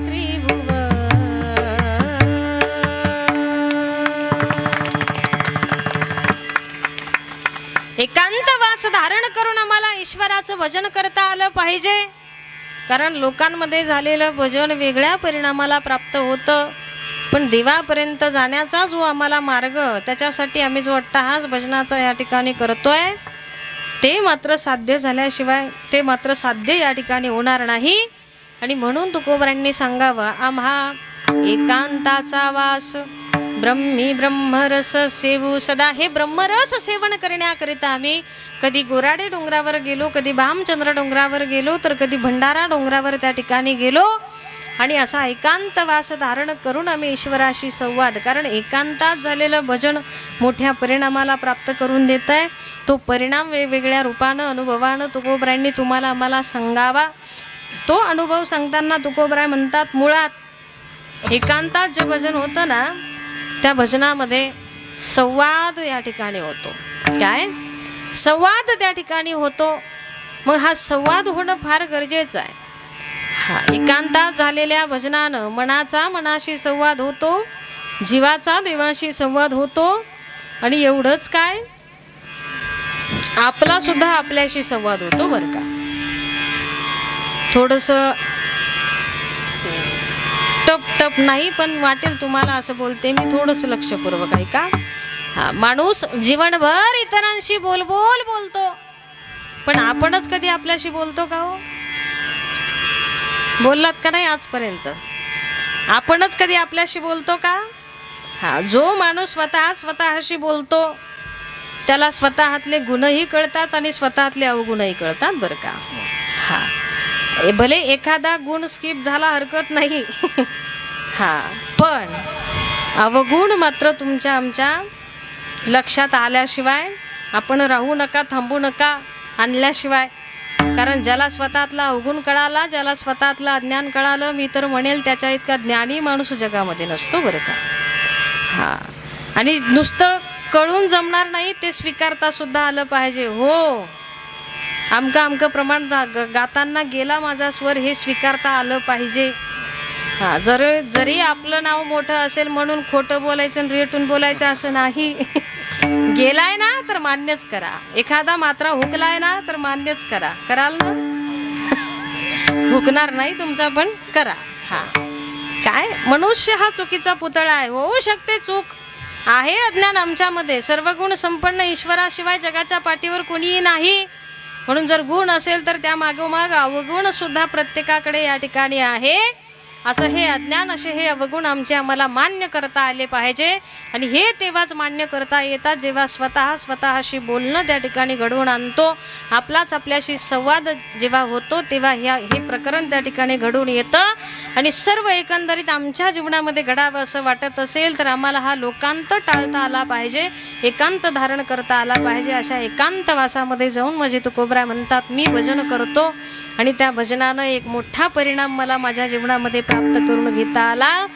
त्रिभुवन. एकांतवास धारण करून आम्हाला ईश्वराचं भजन करता आलं पाहिजे. कारण लोकांमध्ये झालेलं भजन वेगळ्या परिणामाला प्राप्त होतं, पण देवापर्यंत जाण्याचा जो आम्हाला मार्ग त्याच्यासाठी आम्ही जो अट्टहास भजनाचा या ठिकाणी करतोय ते मात्र साध्य झाल्याशिवाय ते मात्र साध्य या ठिकाणी होणार नाही. आणि म्हणून तुकोबारांनी सांगावं आम्हा एकांताचा वास ब्रह्मी ब्रह्मरस सेवू सदा. हे ब्रह्मरस सेवन करण्याकरिता आम्ही कधी गोराडे डोंगरावर गेलो, कधी भामचंद्र डोंगरावर गेलो, तर कधी भंडारा डोंगरावर त्या ठिकाणी गेलो आणि असा एकांतवास धारण करून आम्ही ईश्वराशी संवाद. कारण एकांतात झालेलं भजन मोठ्या परिणामाला प्राप्त करून देत आहे. तो परिणाम वेगवेगळ्या रूपानं अनुभवानं तुकोबरायांनी तुम्हाला आम्हाला सांगावा. तो अनुभव सांगताना तुकोबराय म्हणतात मुळात एकांतात जे भजन होतं ना त्या भजनामध्ये संवाद या ठिकाणी होतो. काय संवाद त्या ठिकाणी होतो. मग हा संवाद होणं फार गरजेचं आहे. हा एकांतात झालेल्या भजनानं मनाचा मनाशी संवाद होतो, जीवाचा देवाशी संवाद होतो आणि एवढंच काय आपला सुद्धा आपल्याशी संवाद होतो बरं का. थोडंसं टप टप नाही पण वाटेल तुम्हाला असं बोलते मी, थोडंसं लक्षपूर्वक ऐका. हा माणूस जीवनभर इतरांशी बोलबोल बोलतो, पण आपणच कधी आपल्याशी बोलतो का हो? बोललात का नाही आजपर्यंत? आपणच कधी आपल्याशी बोलतो का? हा जो माणूस स्वतःशी बोलतो त्याला स्वतःतले गुणही कळतात आणि स्वतःतले अवगुणही कळतात बरं का. हा भले एखादा गुण स्किप झाला हरकत नाही हा पण अवगुण मात्र तुमच्या आमच्या लक्षात आल्याशिवाय आपण राहू नका, थांबू नका आणल्याशिवाय. कारण ज्याला स्वतःतला अवगुण कळाला, ज्याला स्वतःतलं अज्ञान कळालं, मी तर म्हणेल त्याच्या इतका ज्ञानी माणूस जगामध्ये नसतो बरं का. हा आणि नुसतं कळून जमणार नाही, ते स्वीकारता सुद्धा आलं पाहिजे. हो आमकं प्रमाण गाताना गेला माझा स्वर हे स्वीकारता आलं पाहिजे. हा जरी आपलं नाव मोठं असेल म्हणून खोटं बोलायचं आणि रेटून बोलायचं असं नाही. गेलाय ना तर मान्यच करा, एखादा मात्रा हुकलाय ना तर मान्यच करा. कराल ना? हुकणार नाही तुमचा पण करा. हा काय, मनुष्य हा चुकीचा पुतळा आहे. होऊ शकते चूक, आहे अज्ञान आमच्यामध्ये. सर्व गुण संपन्न ईश्वराशिवाय जगाच्या पाठीवर कोणीही नाही. म्हणून जर गुण असेल तर त्या मागोमाग अवगुण सुद्धा प्रत्येकाकडे या ठिकाणी आहे. असं हे अज्ञान, असे हे अवगुण आम्हाला मान्य करता आले पाहिजे. आणि हे तेव्हाच मान्य करता येतात जेव्हा स्वतःशी बोलणं त्या ठिकाणी घडवून आणतो. आपल्याशी संवाद जेव्हा होतो तेव्हा हे प्रकरण त्या ठिकाणी घडून येतं. आणि सर्व एकंदरीत आमच्या जीवनामध्ये घडावं असं वाटत असेल तर आम्हाला हा लोकांत टाळता आला पाहिजे, एकांत धारण करता आला पाहिजे. अशा एकांतवासामध्ये जाऊन म्हणजे तुकोबरा म्हणतात, मी भजन करतो आणि त्या भजनानं एक मोठा परिणाम मला माझ्या जीवनामध्ये प्राप्त करून घेता आला.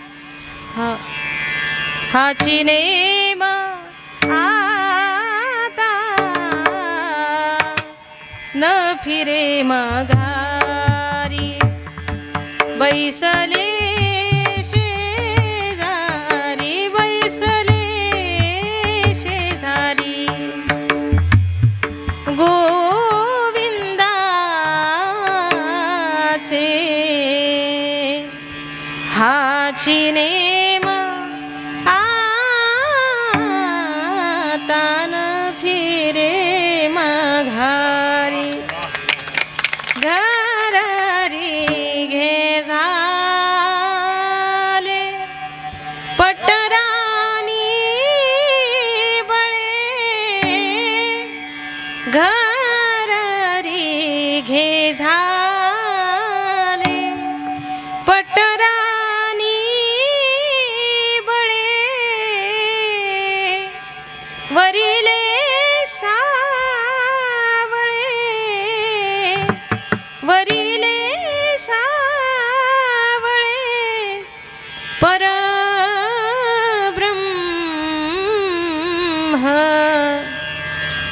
हाची नेम आता न फिरे माघारी, बैसले शेजारी, बैसले शेजारी, गोविंदाचे हाची नेम आता न फिरे माघारी, घरारी घे झाले पटरानी बळे, घरारी घे झाले पटरानी बळे, वरिले सावळे, वरिले सावळे, परब्रह्म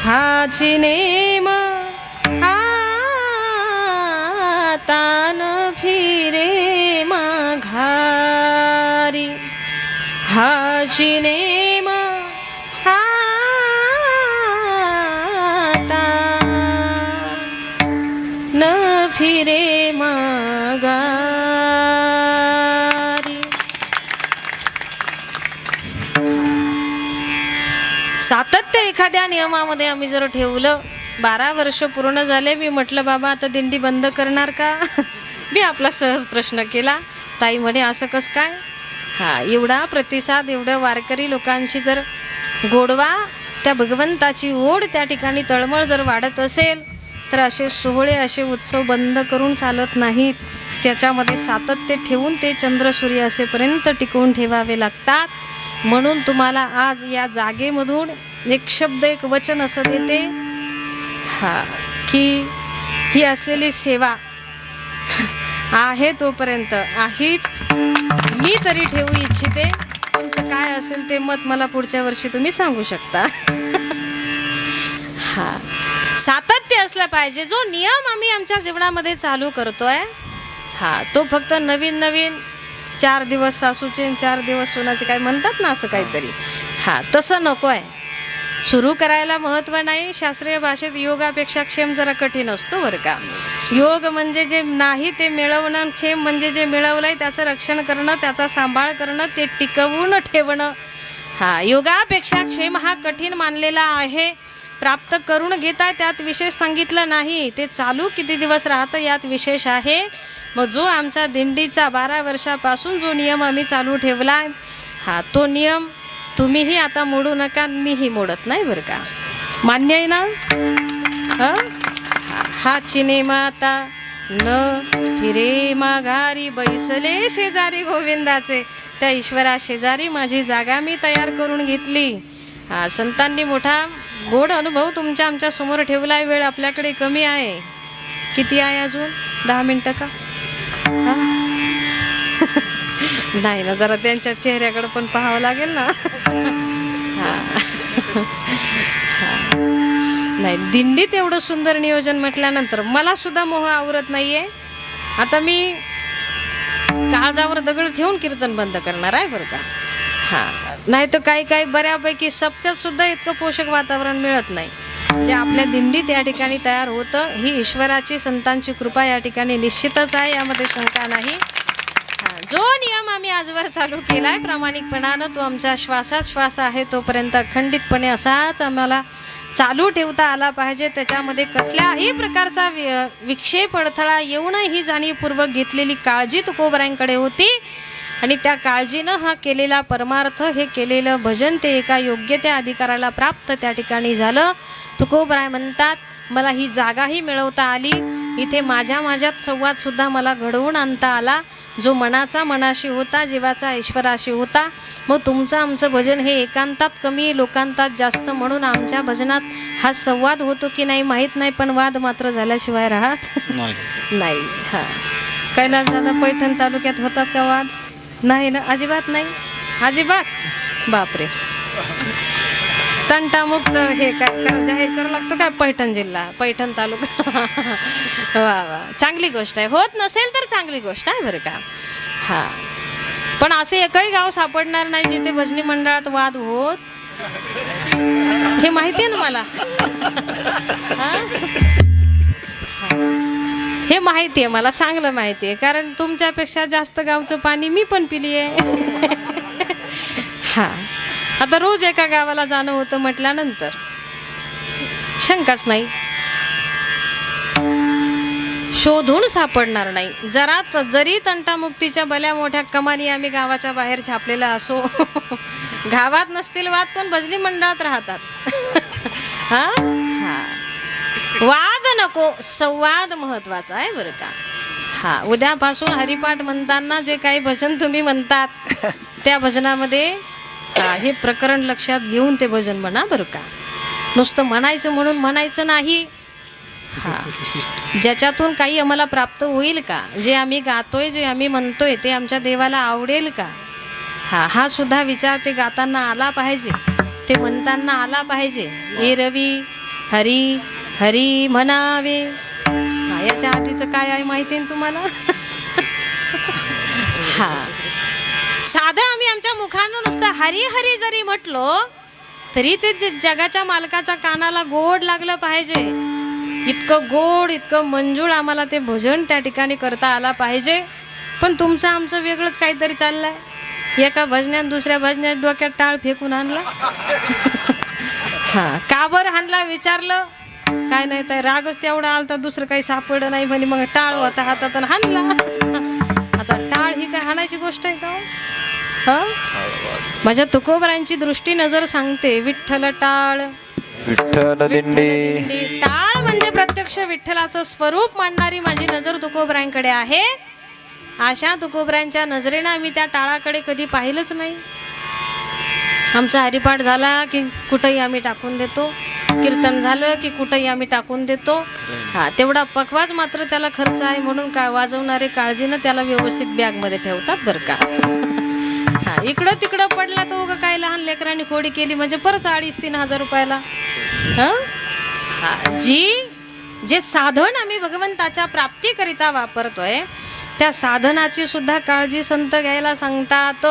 हाची नेम आता न फिरे माघारी, हाची नेम आता न फिरे माघारी. सातत्य एखाद्या नियमामध्ये आम्ही जर ठेवलं, 12 वर्ष पूर्ण झाले, मी म्हटलं बाबा आता दिंडी बंद करणार का? मी आपला सहज प्रश्न केला. ताई म्हणे असं कसं काय? एवढा प्रतिसाद, एवढं वारकरी लोकांची जर गोडवा, त्या भगवंताची ओढ त्या ठिकाणी तळमळ जर वाढत असेल तर असे सोहळे, असे उत्सव बंद करून चालत नाहीत. त्याच्यामध्ये सातत्य ठेवून ते चंद्र सूर्य असेपर्यंत टिकवून ठेवावे लागतात. म्हणून तुम्हाला आज या जागेमधून एक शब्द, एक वचन असं देते की ही असलेली सेवा आहे तोपर्यंत अशीच मी तरी ठेवू इच्छिते. तुमचं काय असेल ते मत मला पुढच्या वर्षी तुम्ही सांगू शकता. सातत्य असलं पाहिजे. जो नियम आम्ही आमच्या जीवनामध्ये चालू करतोय तो फक्त नवीन 4 दिवस सासूचे 4 दिवस सोनाचे काय म्हणतात ना, असं काहीतरी तसं नको आहे. सुरू करायला महत्त्व नाही. शास्त्रीय भाषेत योगापेक्षा क्षेम जरा कठीण असतो बरं का. योग म्हणजे जे नाही ते मिळवणं, क्षेम म्हणजे जे मिळवलंय त्याचं रक्षण करणं, त्याचा सांभाळ करणं, ते टिकवून ठेवणं. योगापेक्षा क्षेम हा कठीण मानलेला आहे. प्राप्त करून घेताय त्यात विशेष सांगितलं नाही, ते चालू किती दिवस राहतं यात विशेष आहे. मग जो आमचा दिंडीचा 12 वर्षापासून जो नियम आम्ही चालू ठेवला तो नियम तुम्हीही आता मोडू नका, मीही मोडत नाही बरं का. मान्य आहे ना? हाची नेम आता न फिरे माघारी, बैसले शेजारी गोविंदाचे. त्या ईश्वरा शेजारी माझी जागा मी तयार करून घेतली. संतांनी मोठा गोड अनुभव तुमच्या आमच्या समोर ठेवलाय. वेळ आपल्याकडे कमी आहे. किती आहे अजून? 10 मिनिटं का? नाही ना, जरा त्यांच्या चेहऱ्याकडे पण पाहावं लागेल ना. नाही, दिंडीत एवढं सुंदर नियोजन म्हटल्यानंतर मला सुद्धा मोह आवरत नाहीये. आता मी काळजावर दगड ठेवून कीर्तन बंद करणार आहे बरं का. नाही तर काही काही बऱ्यापैकी सप्त्यात सुद्धा इतकं पोषक वातावरण मिळत नाही जे आपल्या दिंडीत या ठिकाणी तयार होतं. ही ईश्वराची संतांची कृपा या ठिकाणी निश्चितच आहे, यामध्ये शंका नाही. जो नियम आम्ही आजवर चालू केला आहे प्रामाणिकपणानं, तो आमचा श्वासात श्वास आहे तोपर्यंत अखंडितपणे असाच आम्हाला चालू ठेवता आला पाहिजे. त्याच्यामध्ये कसल्याही प्रकारचा विक्षेप अडथळा येऊ नये ही जाणीवपूर्वक घेतलेली काळजी तुकोबरायांकडे होती. आणि त्या काळजीनं हा केलेला परमार्थ, हे केलेलं भजन ते एका योग्य त्या अधिकाराला प्राप्त त्या ठिकाणी झालं. तुकोबराय म्हणतात, मला ही जागाही मिळवता आली, इथे माझ्यात संवादसुद्धा मला घडवून आणता आला, जो मनाचा मनाशी होता, जीवाचा ईश्वराशी होता. मग तुमचं आमचं भजन हे एकांतात कमी, लोकांतात जास्त, म्हणून आमच्या भजनात हा संवाद होतो की नाही माहीत नाही, पण वाद मात्र झाल्याशिवाय राहत नाही. हां, कैलास दादा, पैठण तालुक्यात होतात का वाद? नाही ना, अजिबात नाही, अजिबात. बापरे, तंटामुक्त हे काय जाहीर करावं लागतं काय? पैठण जिल्हा, पैठण तालुका. वा वा, चांगली गोष्ट आहे. होत नसेल तर चांगली गोष्ट आहे बरं का. हां, पण असे एकही गाव सापडणार नाही जिथे भजनी मंडळात वाद होत, हे माहिती आहे ना मला. हे माहिती आहे मला, चांगलं माहिती आहे, कारण तुमच्यापेक्षा जास्त गावचं पाणी मी पण पिली आहे. हां, आता रोज एका गावाला जाणं होतं म्हटल्यानंतर शंकाच नाही, शोधून सापडणार नाही. जरी तंटामुक्तीच्या भल्या मोठ्या कमानी आम्ही गावाच्या बाहेर छापलेला असो, गावात नसतील वाद, पण भजनी मंडळात राहतात. हा, वाद नको, संवाद महत्वाचा आहे बरं का. हा, उद्यापासून हरिपाठ म्हणताना जे काही भजन तुम्ही म्हणतात त्या भजनामध्ये हे प्रकरण लक्षात घेऊन ते भजन म्हणा बरं का. नुसतं म्हणायचं म्हणून म्हणायचं नाही. हा, ज्याच्यातून काही आम्हाला प्राप्त होईल का, जे आम्ही गातोय, जे आम्ही म्हणतोय ते आमच्या देवाला आवडेल का, हा सुद्धा विचार ते गाताना आला पाहिजे, ते म्हणताना आला पाहिजे. एरवी हरी हरी म्हणावे. याच्या आधीचं काय आहे माहिती आहे तुम्हाला? हा, साधं आम्ही आमच्या मुखानं नुसतं हरी हरी जरी म्हटलो तरी ते जगाच्या मालकाच्या कानाला गोड लागलं पाहिजे. इतकं गोड, इतकं मंजूळ आम्हाला ते भजन त्या ठिकाणी करता आला पाहिजे. पण तुमचं आमचं वेगळंच काहीतरी चाललंय. एका भजनात दुसऱ्या भजनात डोक्यात टाळ फेकून आणला. हां, का बरं आणला विचारलं, काय नाही तर रागच तेवढा आला तर दुसरं काही सापडलं नाही म्हणे, मग टाळ होता हातात आणि हाणला. आता टाळ ही काय हाणायची गोष्ट आहे का? हा, माझ्या तुकोबरायांची दृष्टी नजर सांगते, विठ्ठल टाळ विठ्ठल दिंडी. टाळ म्हणजे प्रत्यक्ष विठ्ठलाचं स्वरूप मांडणारी माझी नजर तुकोबरायांकडे आहे. अशा तुकोबरायांच्या नजरेनं आम्ही त्या टाळाकडे कधी पाहिलंच नाही. आमचा हरिपाठ झाला की कुठंही आम्ही टाकून देतो, कीर्तन झालं की कुठंही आम्ही टाकून देतो. हा, तेवढा पकवाज मात्र त्याला खर्च आहे म्हणून वाजवणारे काळजीनं त्याला व्यवस्थित बॅगमध्ये ठेवतात बरं का. हा, इकडं तिकडं पडला तर उगा काय लहान लेकरांनी खोडी केली म्हणजे परत 2,500-3,000 रुपयाला. हा, जे साधन आम्ही भगवंताच्या प्राप्तीकरिता वापरतोय त्या साधनाची सुद्धा काळजी संत घ्यायला सांगतात.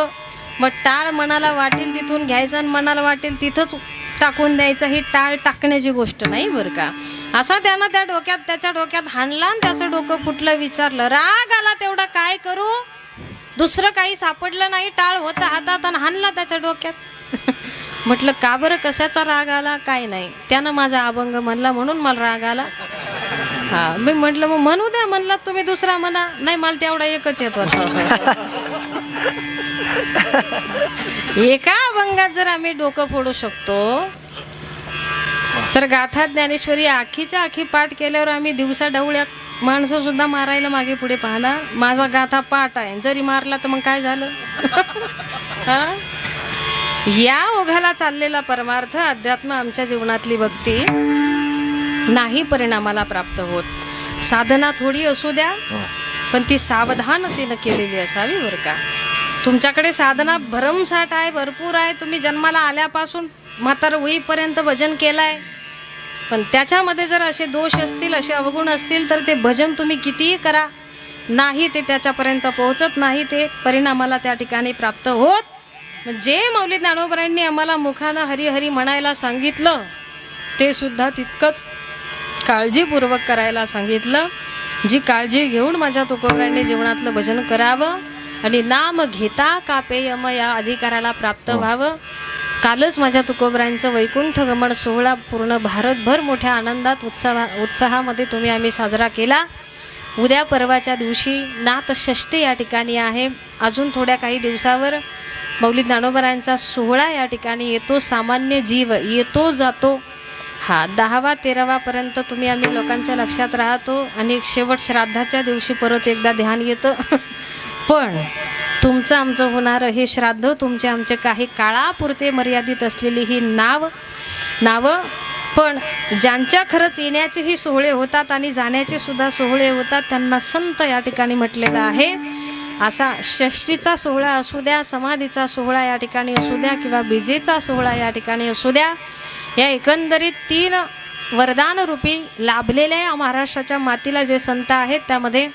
मग टाळ मनाला वाटेल तिथून घ्यायचं आणि मनाला वाटेल तिथंच टाकून द्यायचं, ही टाळ टाकण्याची गोष्ट नाही बरं का. असा त्यानं त्याच्या डोक्यात हाणला आणि त्याचं डोकं फुटलं. विचारलं, राग आला तेवढा काय करू, दुसरं काही सापडलं नाही, टाळ होता हातात आणि हाणला त्याच्या डोक्यात. म्हटलं का बरं, कशाचा राग आला? काय नाही, त्यानं माझा अभंग म्हणला म्हणून मला राग आला. हा, मी म्हटलं मग म्हणू द्या. म्हणला तुम्ही दुसरा म्हणा. नाही, मला तेवढा एकच येत होता. एका अभंगात जर आम्ही डोकं फोडू शकतो तर गाथा ज्ञानेश्वरी आखीच्या आखी पाठ केल्यावर आम्ही दिवसा ढवळ्या माणसं सुद्धा मारायला मागे पुढे पाहणार. माझा गाथा पाठ आहे, जरी मारला तर मग काय झालं? हा, या ओघाला चाललेला परमार्थ अध्यात्म आमच्या जीवनातली भक्ती नाही परिणामाला प्राप्त होत. साधना थोडी असू द्या, पण ती सावधानतेनं केलेली असावी बरं का. तुमच्याकडे साधना भरमसाठ आहे, भरपूर आहे. तुम्ही जन्माला आल्यापासून म्हातार होईपर्यंत भजन केलंय, पण त्याच्यामध्ये जर असे दोष असतील, असे अवगुण असतील तर ते भजन तुम्ही कितीही करा, नाही ते त्याच्यापर्यंत पोहोचत नाही, ते परिणामाला त्या ठिकाणी प्राप्त होत जे मौली ज्ञानोबरांनी आम्हाला मुखानं हरी हरी म्हणायला सांगितलं ते सुद्धा तितकंच काळजीपूर्वक करायला सांगितलं. जी काळजी घेऊन माझ्या तुकोबरांनी जीवनातलं भजन करावं आणि नाम घेता कापेयम या अधिकाराला प्राप्त व्हावं. कालच माझ्या तुकोबरांचं वैकुंठ गमन सोहळा पूर्ण भारतभर मोठ्या आनंदात उत्साहामध्ये आम्ही साजरा केला. उद्या परवाच्या दिवशी नाथषष्ठी या ठिकाणी आहे. अजून थोड्या काही दिवसावर मौली ज्ञानोबरांचा सोहळा या ठिकाणी येतो. सामान्य जीव येतो जातो. 10वा 13वापर्यंत आम्ही लोकांच्या लक्षात राहतो आणि शेवट श्राद्धाच्या दिवशी परत एकदा ध्यान येतं. पण तुमचं आमचं होणारं हे श्राद्ध तुमचे आमचे काही काळापुरते मर्यादित असलेली ही नावं पण ज्यांच्या खरंच येण्याचेही सोहळे होतात आणि जाण्याचे सुद्धा सोहळे होतात त्यांना संत या ठिकाणी म्हटलेलं आहे. असा षष्टीचा सोहळा असू द्या, समाधीचा सोहळा या ठिकाणी असू द्या किंवा बीजेचा सोहळा या ठिकाणी असू द्या, या एकंदरीत 3 वरदान रूपी लाभलेल्या या महाराष्ट्राच्या मातीला जे संत आहेत त्यामध्ये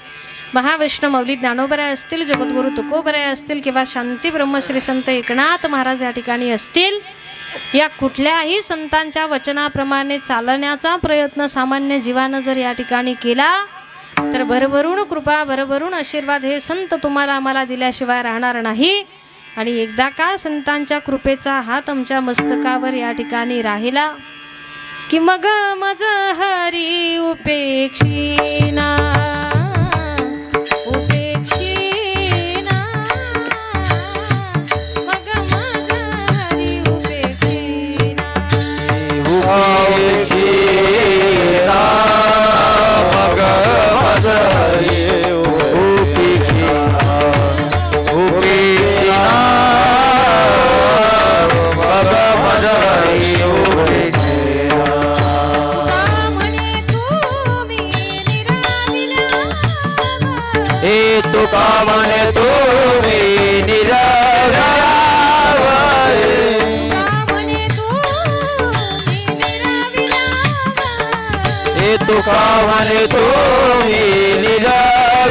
महाविष्णू मौली ज्ञानोबराय असतील, जगद्गुरु तुकोबराय असतील किंवा शांती ब्रह्मश्री संत एकनाथ महाराज या ठिकाणी असतील, या कुठल्याही संतांच्या वचनाप्रमाणे चालण्याचा प्रयत्न सामान्य जीवानं जर या ठिकाणी केला तर भरभरून कृपा, भरभरून आशीर्वाद हे संत तुम्हाला आम्हाला दिल्याशिवाय राहणार नाही. आणि एकदा का संतांच्या कृपेचा हात आमच्या मस्तकावर या ठिकाणी राहिला की मग मज हरी उपेक्षिना तुकावने तुम्ही निरागरावर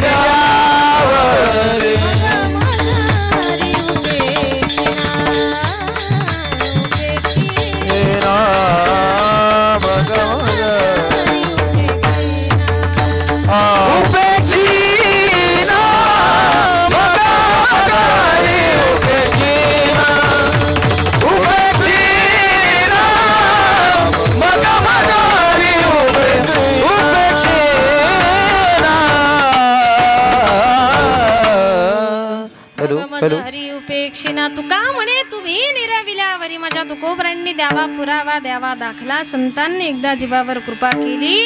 हरी उपेक्षिना तुका म्हणे तुम्ही निराविल्यावरी माझ्या तुकोबरांनी द्यावा पुरावा द्यावा दाखला. संतांनी एकदा जीवावर कृपा केली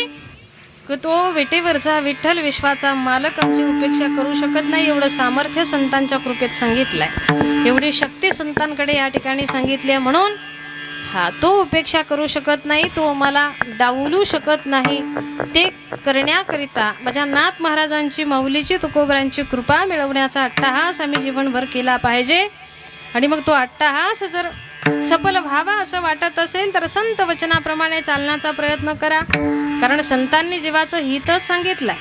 की तो विटेवरचा विठ्ठल विश्वाचा मालक आमची उपेक्षा करू शकत नाही. एवढं सामर्थ्य संतांच्या कृपेत सांगितलंय, एवढी शक्ती संतांकडे या ठिकाणी सांगितली आहे. म्हणून तो उपेक्षा करू शकत नाही, तो मला डावलू शकत नाही. ते करण्याकरिता माझ्या नाथ महाराजांची माऊलीची तुकोबरांची कृपा मिळवण्याचा अट्टहास आम्ही जीवनभर केला पाहिजे. आणि मग तो अट्टहास जर सफल व्हावा असं वाटत असेल तर संत वचनाप्रमाणे चालण्याचा प्रयत्न करा. कारण संतांनी जीवाचं हितच सांगितलंय.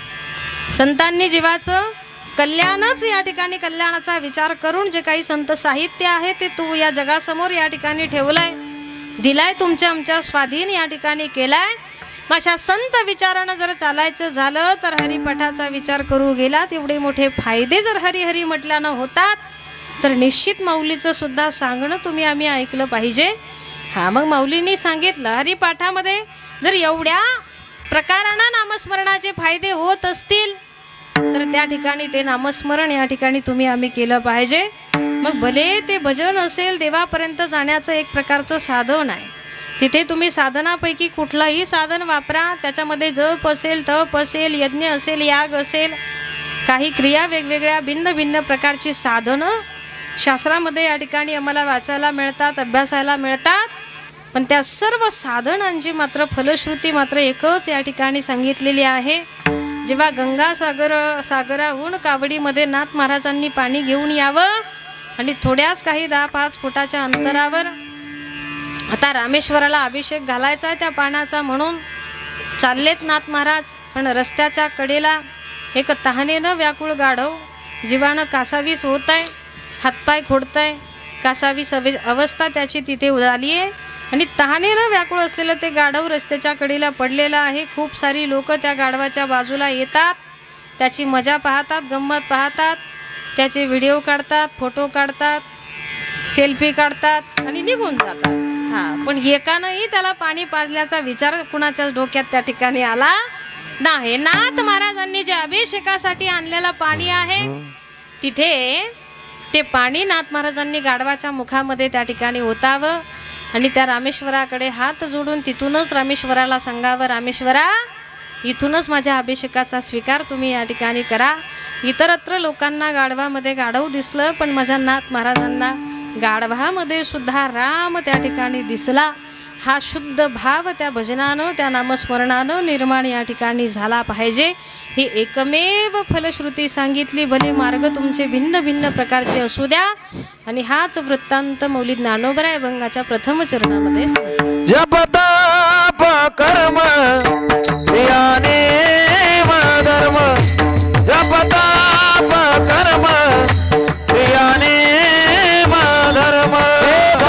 संतांनी जीवाचं कल्याणच या ठिकाणी कल्याणाचा विचार करून जे काही संत साहित्य आहे ते तू या जगासमोर या ठिकाणी ठेवलंय, दिलाय, तुमच्या आमच्या स्वाधीन या ठिकाणी केलाय. अशा संत विचारानं जर चालायचं झालं तर हरिपाठाचा विचार करू गेला तेवढे मोठे फायदे जर हरी म्हटल्यानं होतात तर निश्चित माऊलीचं सुद्धा सांगणं आम्ही ऐकलं पाहिजे. मग माऊलींनी सांगितलं हरिपाठामध्ये जर एवढ्या प्रकारानं नामस्मरणाचे फायदे होत असतील तर त्या ठिकाणी ते नामस्मरण या ठिकाणी आम्ही केलं पाहिजे. मग भले ते भजन असेल, देवापर्यंत जाण्याचं एक प्रकारचं साधन आहे. तिथे तुम्ही साधनापैकी कुठलंही साधन वापरा, त्याच्यामध्ये जप असेल, तप असेल, यज्ञ असेल, याग असेल, काही क्रिया वेगवेगळ्या भिन्न भिन्न प्रकारची साधनं शास्त्रामध्ये या ठिकाणी आम्हाला वाचायला मिळतात, अभ्यासायला मिळतात. पण त्या सर्व साधनांची मात्र फलश्रुती मात्र एकच या ठिकाणी सांगितलेली आहे. जेव्हा गंगा सागराहून कावडीमध्ये नाथ महाराजांनी पाणी घेऊन यावं आणि थोड्याच काही 10-5 फुटाच्या अंतरावर आता रामेश्वराला अभिषेक घालायचा आहे त्या पाण्याचा म्हणून चाललेत नाथ महाराज. पण रस्त्याच्या कडेला एक तहानेनं व्याकुळ गाढव जीवानं कासावीस होत आहे, हातपाय खोडत आहे. कासावी अवस्था त्याची तिथे झाली आहे आणि तहानेनं व्याकुळ असलेलं ते गाढव रस्त्याच्या कडेला पडलेलं आहे. खूप सारी लोक त्या गाढवाच्या बाजूला येतात, त्याची मजा पाहतात, गंमत पाहतात, त्याचे व्हिडिओ काढतात, फोटो काढतात, सेल्फी काढतात आणि निघून जातात. पण एकानंही त्याला पाणी पाजल्याचा विचार कुणाच्याच डोक्यात त्या ठिकाणी आला नाही. नाथ महाराजांनी जे अभिषेकासाठी आणलेलं पाणी आहे तिथे ते पाणी नाथ महाराजांनी गाढवाच्या मुखामध्ये त्या ठिकाणी ओतावं आणि त्या रामेश्वराकडे हात जोडून तिथूनच रामेश्वराला सांगावं, रामेश्वरा इथूनच माझ्या अभिषेकाचा स्वीकार तुम्ही या ठिकाणी करा. इतरत्र लोकांना गाढवामध्ये गाढव दिसलं, पण माझ्या नाथ महाराजांना गाढवामध्ये सुद्धा राम त्या ठिकाणी दिसला. हा शुद्ध भाव त्या भजनानं, त्या नामस्मरणानं निर्माण या ठिकाणी झाला पाहिजे. ही एकमेव फलश्रुती सांगितली. भले मार्ग तुमचे भिन्न भिन्न प्रकारचे असू द्या. आणि हाच वृत्तांत मौली ज्ञानोबराय अभंगाच्या प्रथम चरणामध्ये सांगितला. जपताप कर्म प्रियाने धर्म, जपताप कर्म प्रियाने धर्म,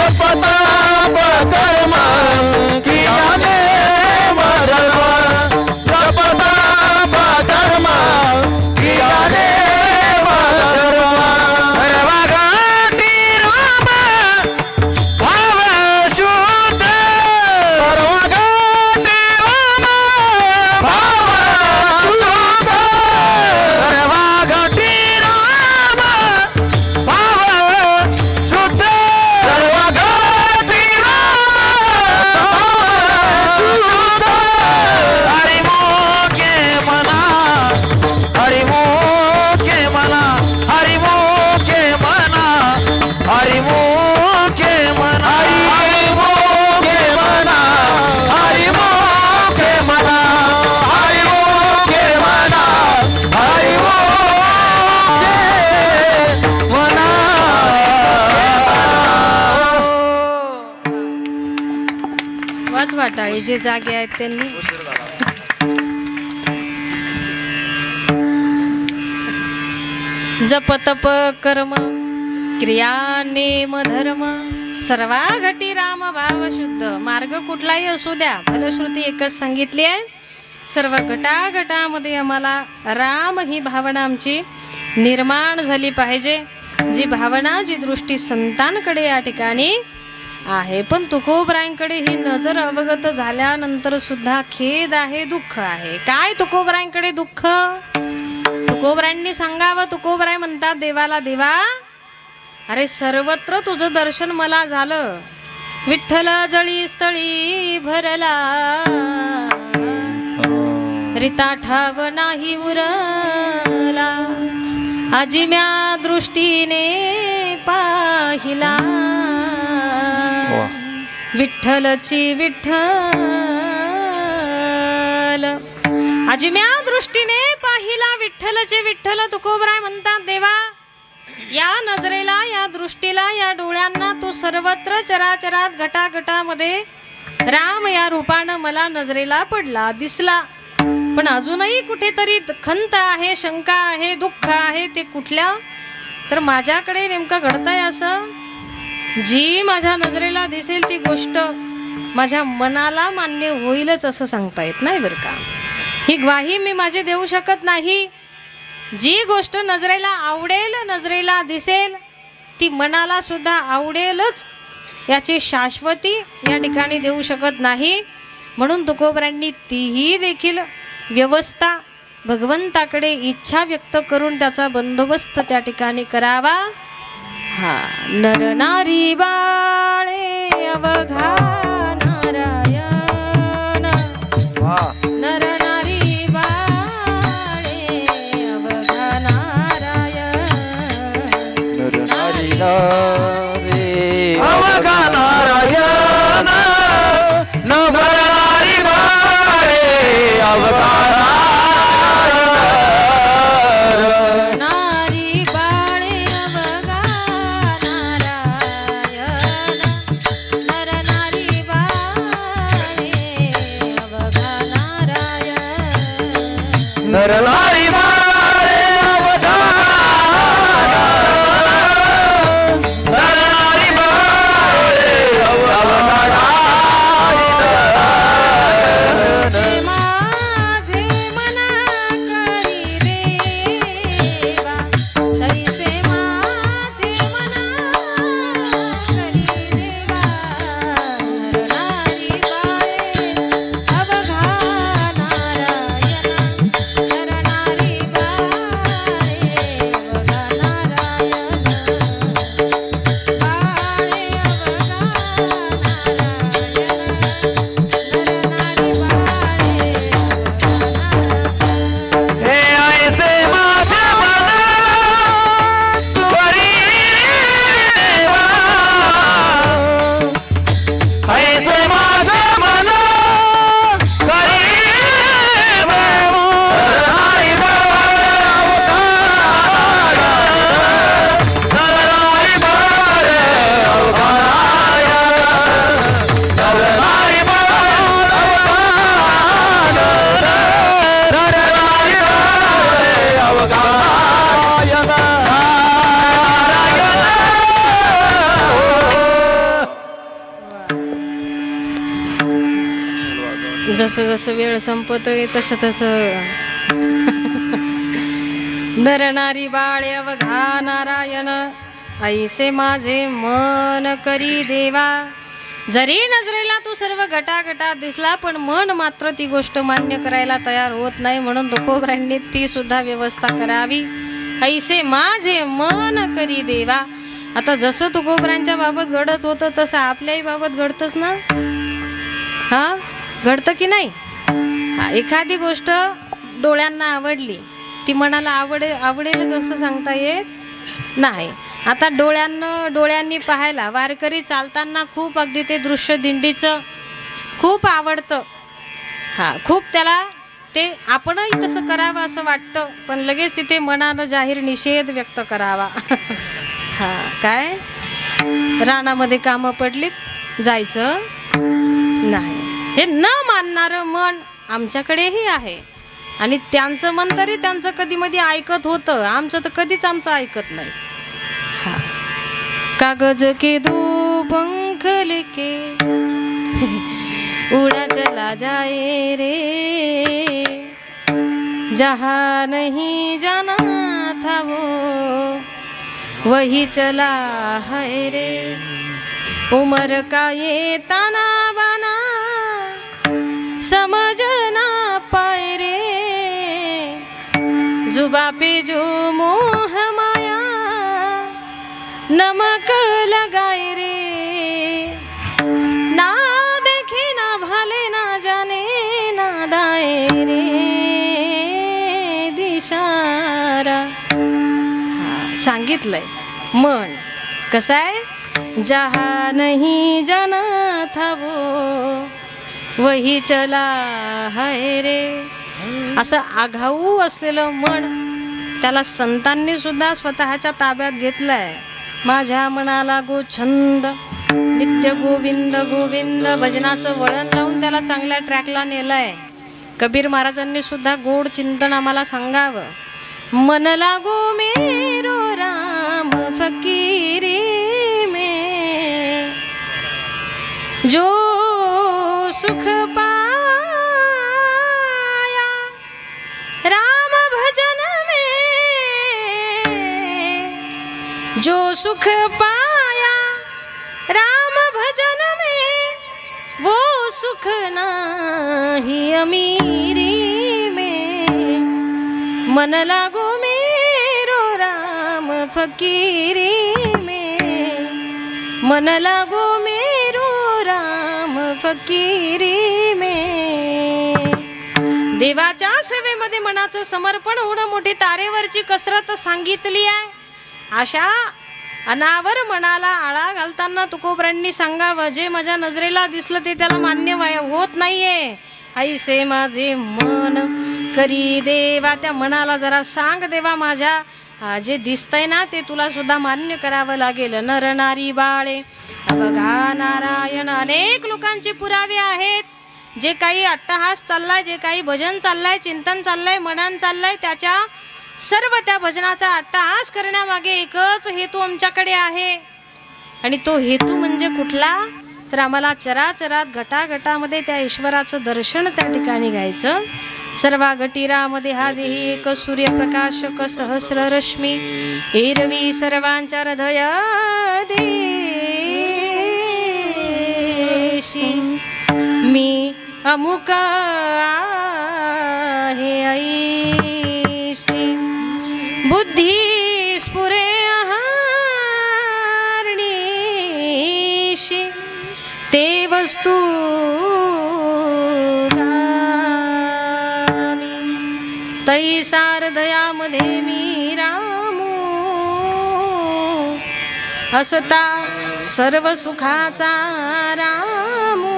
जपताप कर्म प्रियाने धर्म, जपताप कर्म प्रियाने धर्म. सर्वगाठी राम भाव शुद्ध, सर्वगाठी राम भाव शुद्ध, सर्वगाठी राम भाव शुद्ध, सर्वगाठी राम भाव शुद्ध. हरिमुखे मना, हरिमुखे मना, हरिमुखे मना, हरिमुखे मना, हरिमुखे मना, हरिमुखे मना, हरिमुखे मना, हरिमुखे मना. वाच वाटाळी जे जागे आहेत त्यांनी. जप तप कर्म क्रिया नेम धर्म, सर्वा घटी राम भाव शुद्ध. मार्ग कुठलाही असू द्या, फलश्रुती एकच सांगितली आहे. सर्व घटाघटामध्ये आम्हाला राम ही भावना आमची निर्माण झाली पाहिजे. जी भावना, जी दृष्टी संतांकडे या ठिकाणी आहे. पण तुकोबरायांकडे ही नजर अवगत झाल्यानंतर सुद्धा खेद आहे, दुःख आहे. काय तुकोबरायांकडे दुःख? तुकोबरायांनी सांगावं. तुकोबराय म्हणतात देवाला, देवा अरे सर्वत्र तुझं दर्शन मला झालं, विठ्ठल जळी स्थळी भरला, रिता ठाव नाही उरला, आजिम्या दृष्टीने पाहिला, विठ्ठलची विठ्ठल, आजिम्या दृष्टीने पाहिला विठ्ठलचे विठ्ठल. तुकोबराय म्हणतात देवा या नजरेला, या दृष्टीला, या डोळ्यांना तू सर्वत्र चराचरात घटाघटामध्ये राम या रूपानं मला नजरेला पडला, दिसला. पण अजूनही कुठेतरी खंत आहे, शंका आहे, दुःख आहे. ते कुठल्या? तर माझ्याकडे नेमकं घडतंय असं, जी माझ्या नजरेला दिसेल ती गोष्ट माझ्या मनाला मान्य होईलच असं सांगता येत नाही बरं का. ही ग्वाही मी माझी देऊ शकत नाही. जी गोष्ट नजरेला आवडेल, नजरेला दिसेल, ती मनाला सुद्धा आवडेलच याची शाश्वती या ठिकाणी देऊ शकत नाही. म्हणून तुकोबरायांनी तीही देखील व्यवस्था भगवंताकडे इच्छा व्यक्त करून त्याचा बंदोबस्त त्या ठिकाणी करावा. नर नारी बाळे अवघा नारायण, नर नारी बाळे अवघा नारायण, नर नारी अवघा नारायण, नर नारी बाळे अवघा नर नारी बाळे अवघा नारायण, नर नारी जसं जसं वेळ संपतोय तसं तसं नर नारी बाळ अवघा नारायण ऐसे माझे मन करी देवा. जरी नजरेला तू सर्व गटागटा दिसला पण मन मात्र ती गोष्ट मान्य करायला तयार होत नाही, म्हणून तुकोबरांनी ती सुद्धा व्यवस्था करावी. ऐसे माझे मन करी देवा. आता जसं तुकोबरांच्या बाबत घडत होतं तसं आपल्याही बाबत घडतंच ना. हा घडतं की नाही. एखादी गोष्ट डोळ्यांना आवडली ती मनाला आवडेलच असं सांगता येत नाही. आता डोळ्यांनी पाहायला वारकरी चालताना खूप अगदी ते दृश्य दिंडीचं खूप आवडतं. खूप त्याला ते आपणही तसं करावं असं वाटतं, पण लगेच तिथे मनानं जाहीर निषेध व्यक्त करावा. काय रानामध्ये कामं पडलीत जायचं नाही हे न मानणारं मन आमच्याकडेही आहे. आणि त्यांचं मन तरी त्यांचं कधी मधी ऐकत होतं, आमचं तर कधीच आमचं ऐकत नाही. कागज के दो पंख लेके उड़ा चला जाए रे, जहाँ नहीं जाना था वो वही चला है रे. उम्र का ये ताना बाना समझ ना पाए रे, जुबा पे जो मोह माया नमक लगाए रे. ना देखे ना भले ना जाने ना दाए रे दिशारा. सांगितलंय मन कसं आहे. जहा नहीं जाना था वो वही चला है रे. असं आघाऊ असलेलं मन त्याला संतांनी सुद्धा स्वतःच्या ताब्यात घेतलंय. माझ्या मनाला गो छंद नित्य गोविंद गोविंद भजनाचं वळण लावून त्याला चांगल्या ट्रॅकला नेलंय. कबीर महाराजांनी सुद्धा गोड चिंतन आम्हाला सांगावं. मन लागो मेरो राम फकीरी में, जो सुख पाया राम भजन में, जो सुख पाया राम भजन में, वो सुख नाही अमीरी में. मन लागो मेरो राम फकीरी में, मन लागो मेरो राम फकीरी में. देवाच्या सेवेमध्ये मनाचं समर्पण होणं मोठी तारेवरची कसरत सांगितली आहे. अशा अनावर मनाला आळा घालताना तुकोबरांनी सांगावं, जे माझ्या नजरेला दिसलं ते त्याला मान्य होत नाहीये. ऐसे माझे मन करी देवा. त्या मनाला जरा सांग देवा, माझ्या जे दिसतंय ना ते तुला सुद्धा मान्य करावं लागेल. नर नारी बाळे अवघा नारायण. अनेक लोकांचे पुरावे आहेत. जे काही अट्टहास चाललाय, जे काही भजन चाललंय, चिंतन चाललंय, मनन चाललंय, त्याच्या सर्व त्या भजनाचा अट्टहास करण्यामागे एकच हेतू आमच्याकडे आहे. आणि तो हेतू म्हणजे कुठला, तर आम्हाला चराचरात घटाघटामध्ये त्या ईश्वराचं दर्शन त्या ठिकाणी घ्यायचं. सर्वा गटीरामध्ये हा देही एक सूर्यप्रकाशक सहस्र रश्मी, एरवी सर्वांच्या हृदय देशी. मी अमुक आहे ऐसी, बुद्धी स्फुरे अहर्निशी, ते वस्तू तैसा हृदयामध्ये मी रामू, असता सर्व सुखाचा रामू.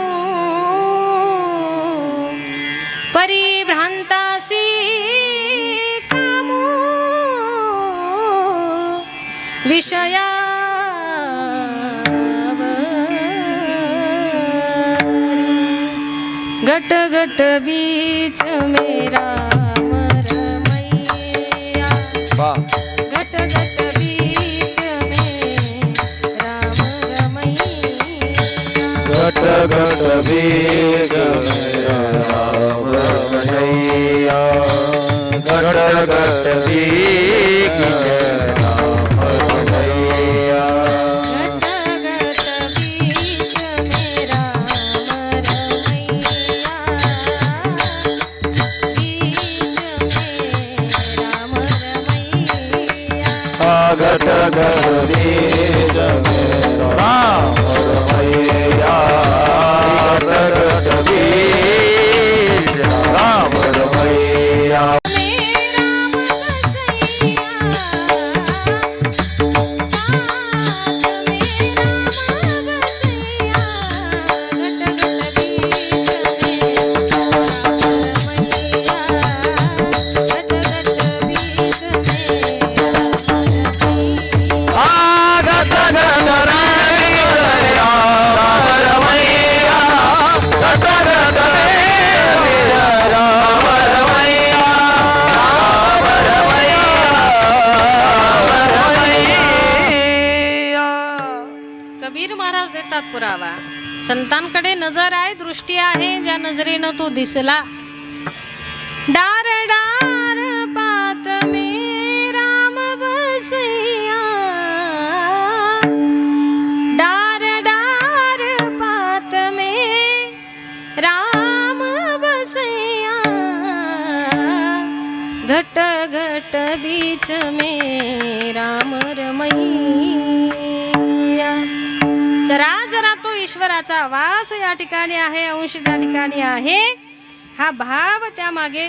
परिभ्रांतासी कामू, विषया घट घट बीच मेरा रमैया, घट घट बीच में राम रमैया, घट घट बीच में राम घट घट बीज राम रमैया घट घट बीच में राम रमैया बीच में राम रमैया घट घट बीज में राम रमैया घट घट बीज राम रमैया मेरा बसैया पात मेरा बसैया घट घट बीच में राम रमैया घट घट बीच में राम रमैया घट घट राम रमैया घट घट राम रमैया राम रमैया राम रमैया कबीर महाराज देतात पुरावा संतांकडे नजर आहे दृष्टी आहे ज्या नजरेनं तो दिसला डार डार पात में राम बसैया डार डार पात में राम बसैया घट घट बीच में राम रमैया चराचरा तो ईश्वराचा वास या ठिकाणी आहे अंश त्या ठिकाणी आहे हा भाव त्यामागे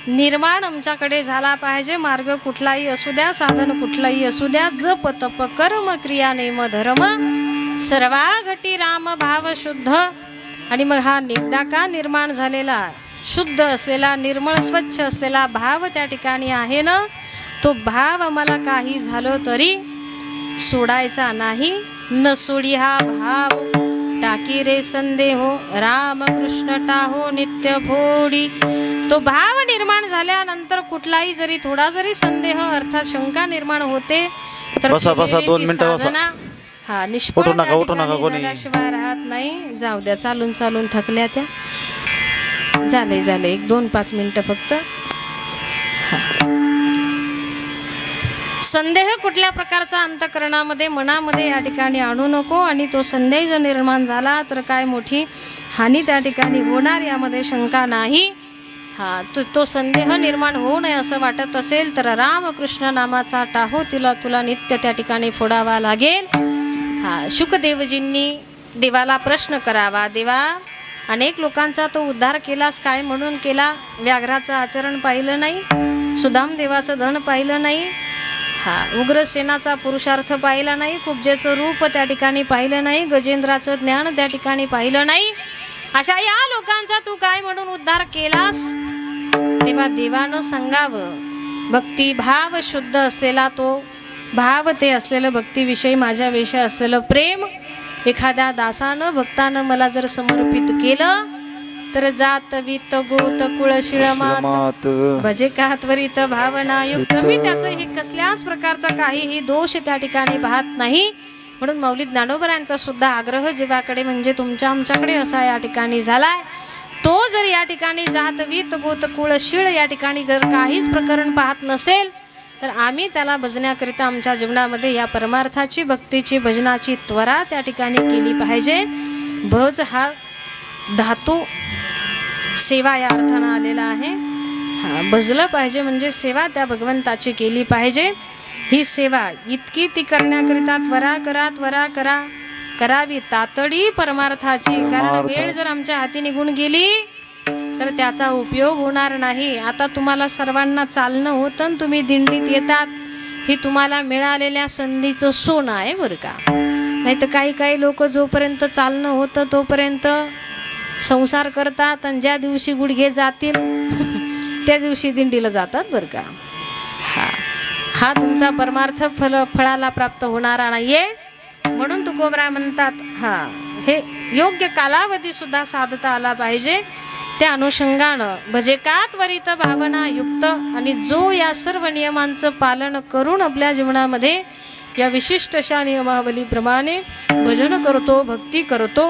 निर्माण आमच्याकडे झाला पाहिजे मार्ग कुठलाही असू द्या साधन कुठलाही असू द्या जप तप कर्म क्रिया नेम धर्म सर्वा घटी राम भाव शुद्ध आणि मग हा एकदा का निर्माण झालेला शुद्ध असलेला निर्मळ स्वच्छ असलेला भाव त्या ठिकाणी आहे ना तो भाव मला काही झालं तरी सोडायचा नाही न सोडी हा भाव टाकी रे संदेहो राम कृष्ण टाहो नित्य फोडी तो भाव निर्माण झाल्यानंतर कुठलाही जरी थोडा जरी संदेह अर्थात शंका निर्माण होते तर बसा, बसा, ती 2 मिनिटं बसा. साधना हा निष्फळ उठू नका, त्या उठू नका ठिकाणी कोणी. झाल्याशिवाय राहत नाही जाऊ द्या चालून चालून थकल्या त्या झाले 1-2-5 मिनिटं फक्त संदेह कुठल्या प्रकारचा अंतःकरणामध्ये मनामध्ये या ठिकाणी आणू नको आणि तो संदेह जर निर्माण झाला तर काय मोठी हानी त्या ठिकाणी होणार यामध्ये शंका नाही तो संदेह निर्माण होऊ नये असं वाटत असेल तर रामकृष्ण नामाचा टाहो तुला नित्य त्या ठिकाणी फोडावा लागेल शुकदेवजींनी देवाला प्रश्न करावा देवा अनेक लोकांचा तो उद्धार केलास काय म्हणून केला व्याघ्राचं आचरण पाहिलं नाही सुदाम देवाचं धन पाहिलं नाही उग्रसेनाचा पुरुषार्थ पाहिला नाही कुब्जेचं रूप त्या ठिकाणी पाहिलं नाही गजेंद्राचं ज्ञान त्या ठिकाणी पाहिलं नाही अशा या लोकांचा तू काय म्हणून उद्धार केलास तेव्हा देवानं सांगावं भक्ती भाव शुद्ध असलेला तो भाव ते असलेलं भक्तीविषयी माझ्याविषयी असलेलं प्रेम एखाद्या दासानं भक्तानं मला जर समर्पित केलं तर जात वित गोत कुळशिळ मात भजे का त्वरित भावना युक्त मी त्याचं हे कसल्याच प्रकारचा काहीही दोष त्या ठिकाणी पाहत नाही म्हणून मौली ज्ञानोबरांचा सुद्धा आग्रह जीवाकडे म्हणजे तुमच्या आमच्याकडे असा या ठिकाणी झालाय तो जर या ठिकाणी जात वित गोत कुळशिळ या ठिकाणी जर काहीच प्रकरण पाहत नसेल तर आम्ही त्याला भजण्याकरिता आमच्या जीवनामध्ये या परमार्थाची भक्तीची भजनाची त्वरा त्या ठिकाणी केली पाहिजे भज हा धातू सेवा या अर्थानं आलेला आहे भजलं पाहिजे म्हणजे सेवा त्या भगवंताची केली पाहिजे ही सेवा इतकी ती करण्याकरिता त्वरा करा करावी तातडी परमार्थाची कारण वेळ जर आमच्या हाती निघून गेली तर त्याचा उपयोग होणार नाही आता तुम्हाला सर्वांना चालणं होतं आणि तुम्ही दिंडीत येतात ही तुम्हाला मिळालेल्या संधीचं सोनं आहे बरं का नाही तर काही लोक जोपर्यंत चालणं होतं तोपर्यंत संसार करतात आणि ज्या दिवशी गुडघे जातील त्या दिवशी दिंडीला जातात बरं का हा तुमचा परमार्थ फळाला प्राप्त होणारा नाहीये म्हणून तुकोबरा म्हणतात हे योग्य कालावधी सुद्धा साधता आला पाहिजे त्या अनुषंगानं भजे का त्वरित भावना युक्त आणि जो या सर्व नियमांचं पालन करून आपल्या जीवनामध्ये या विशिष्ट अशा नियमावलीप्रमाणे भजन करतो भक्ती करतो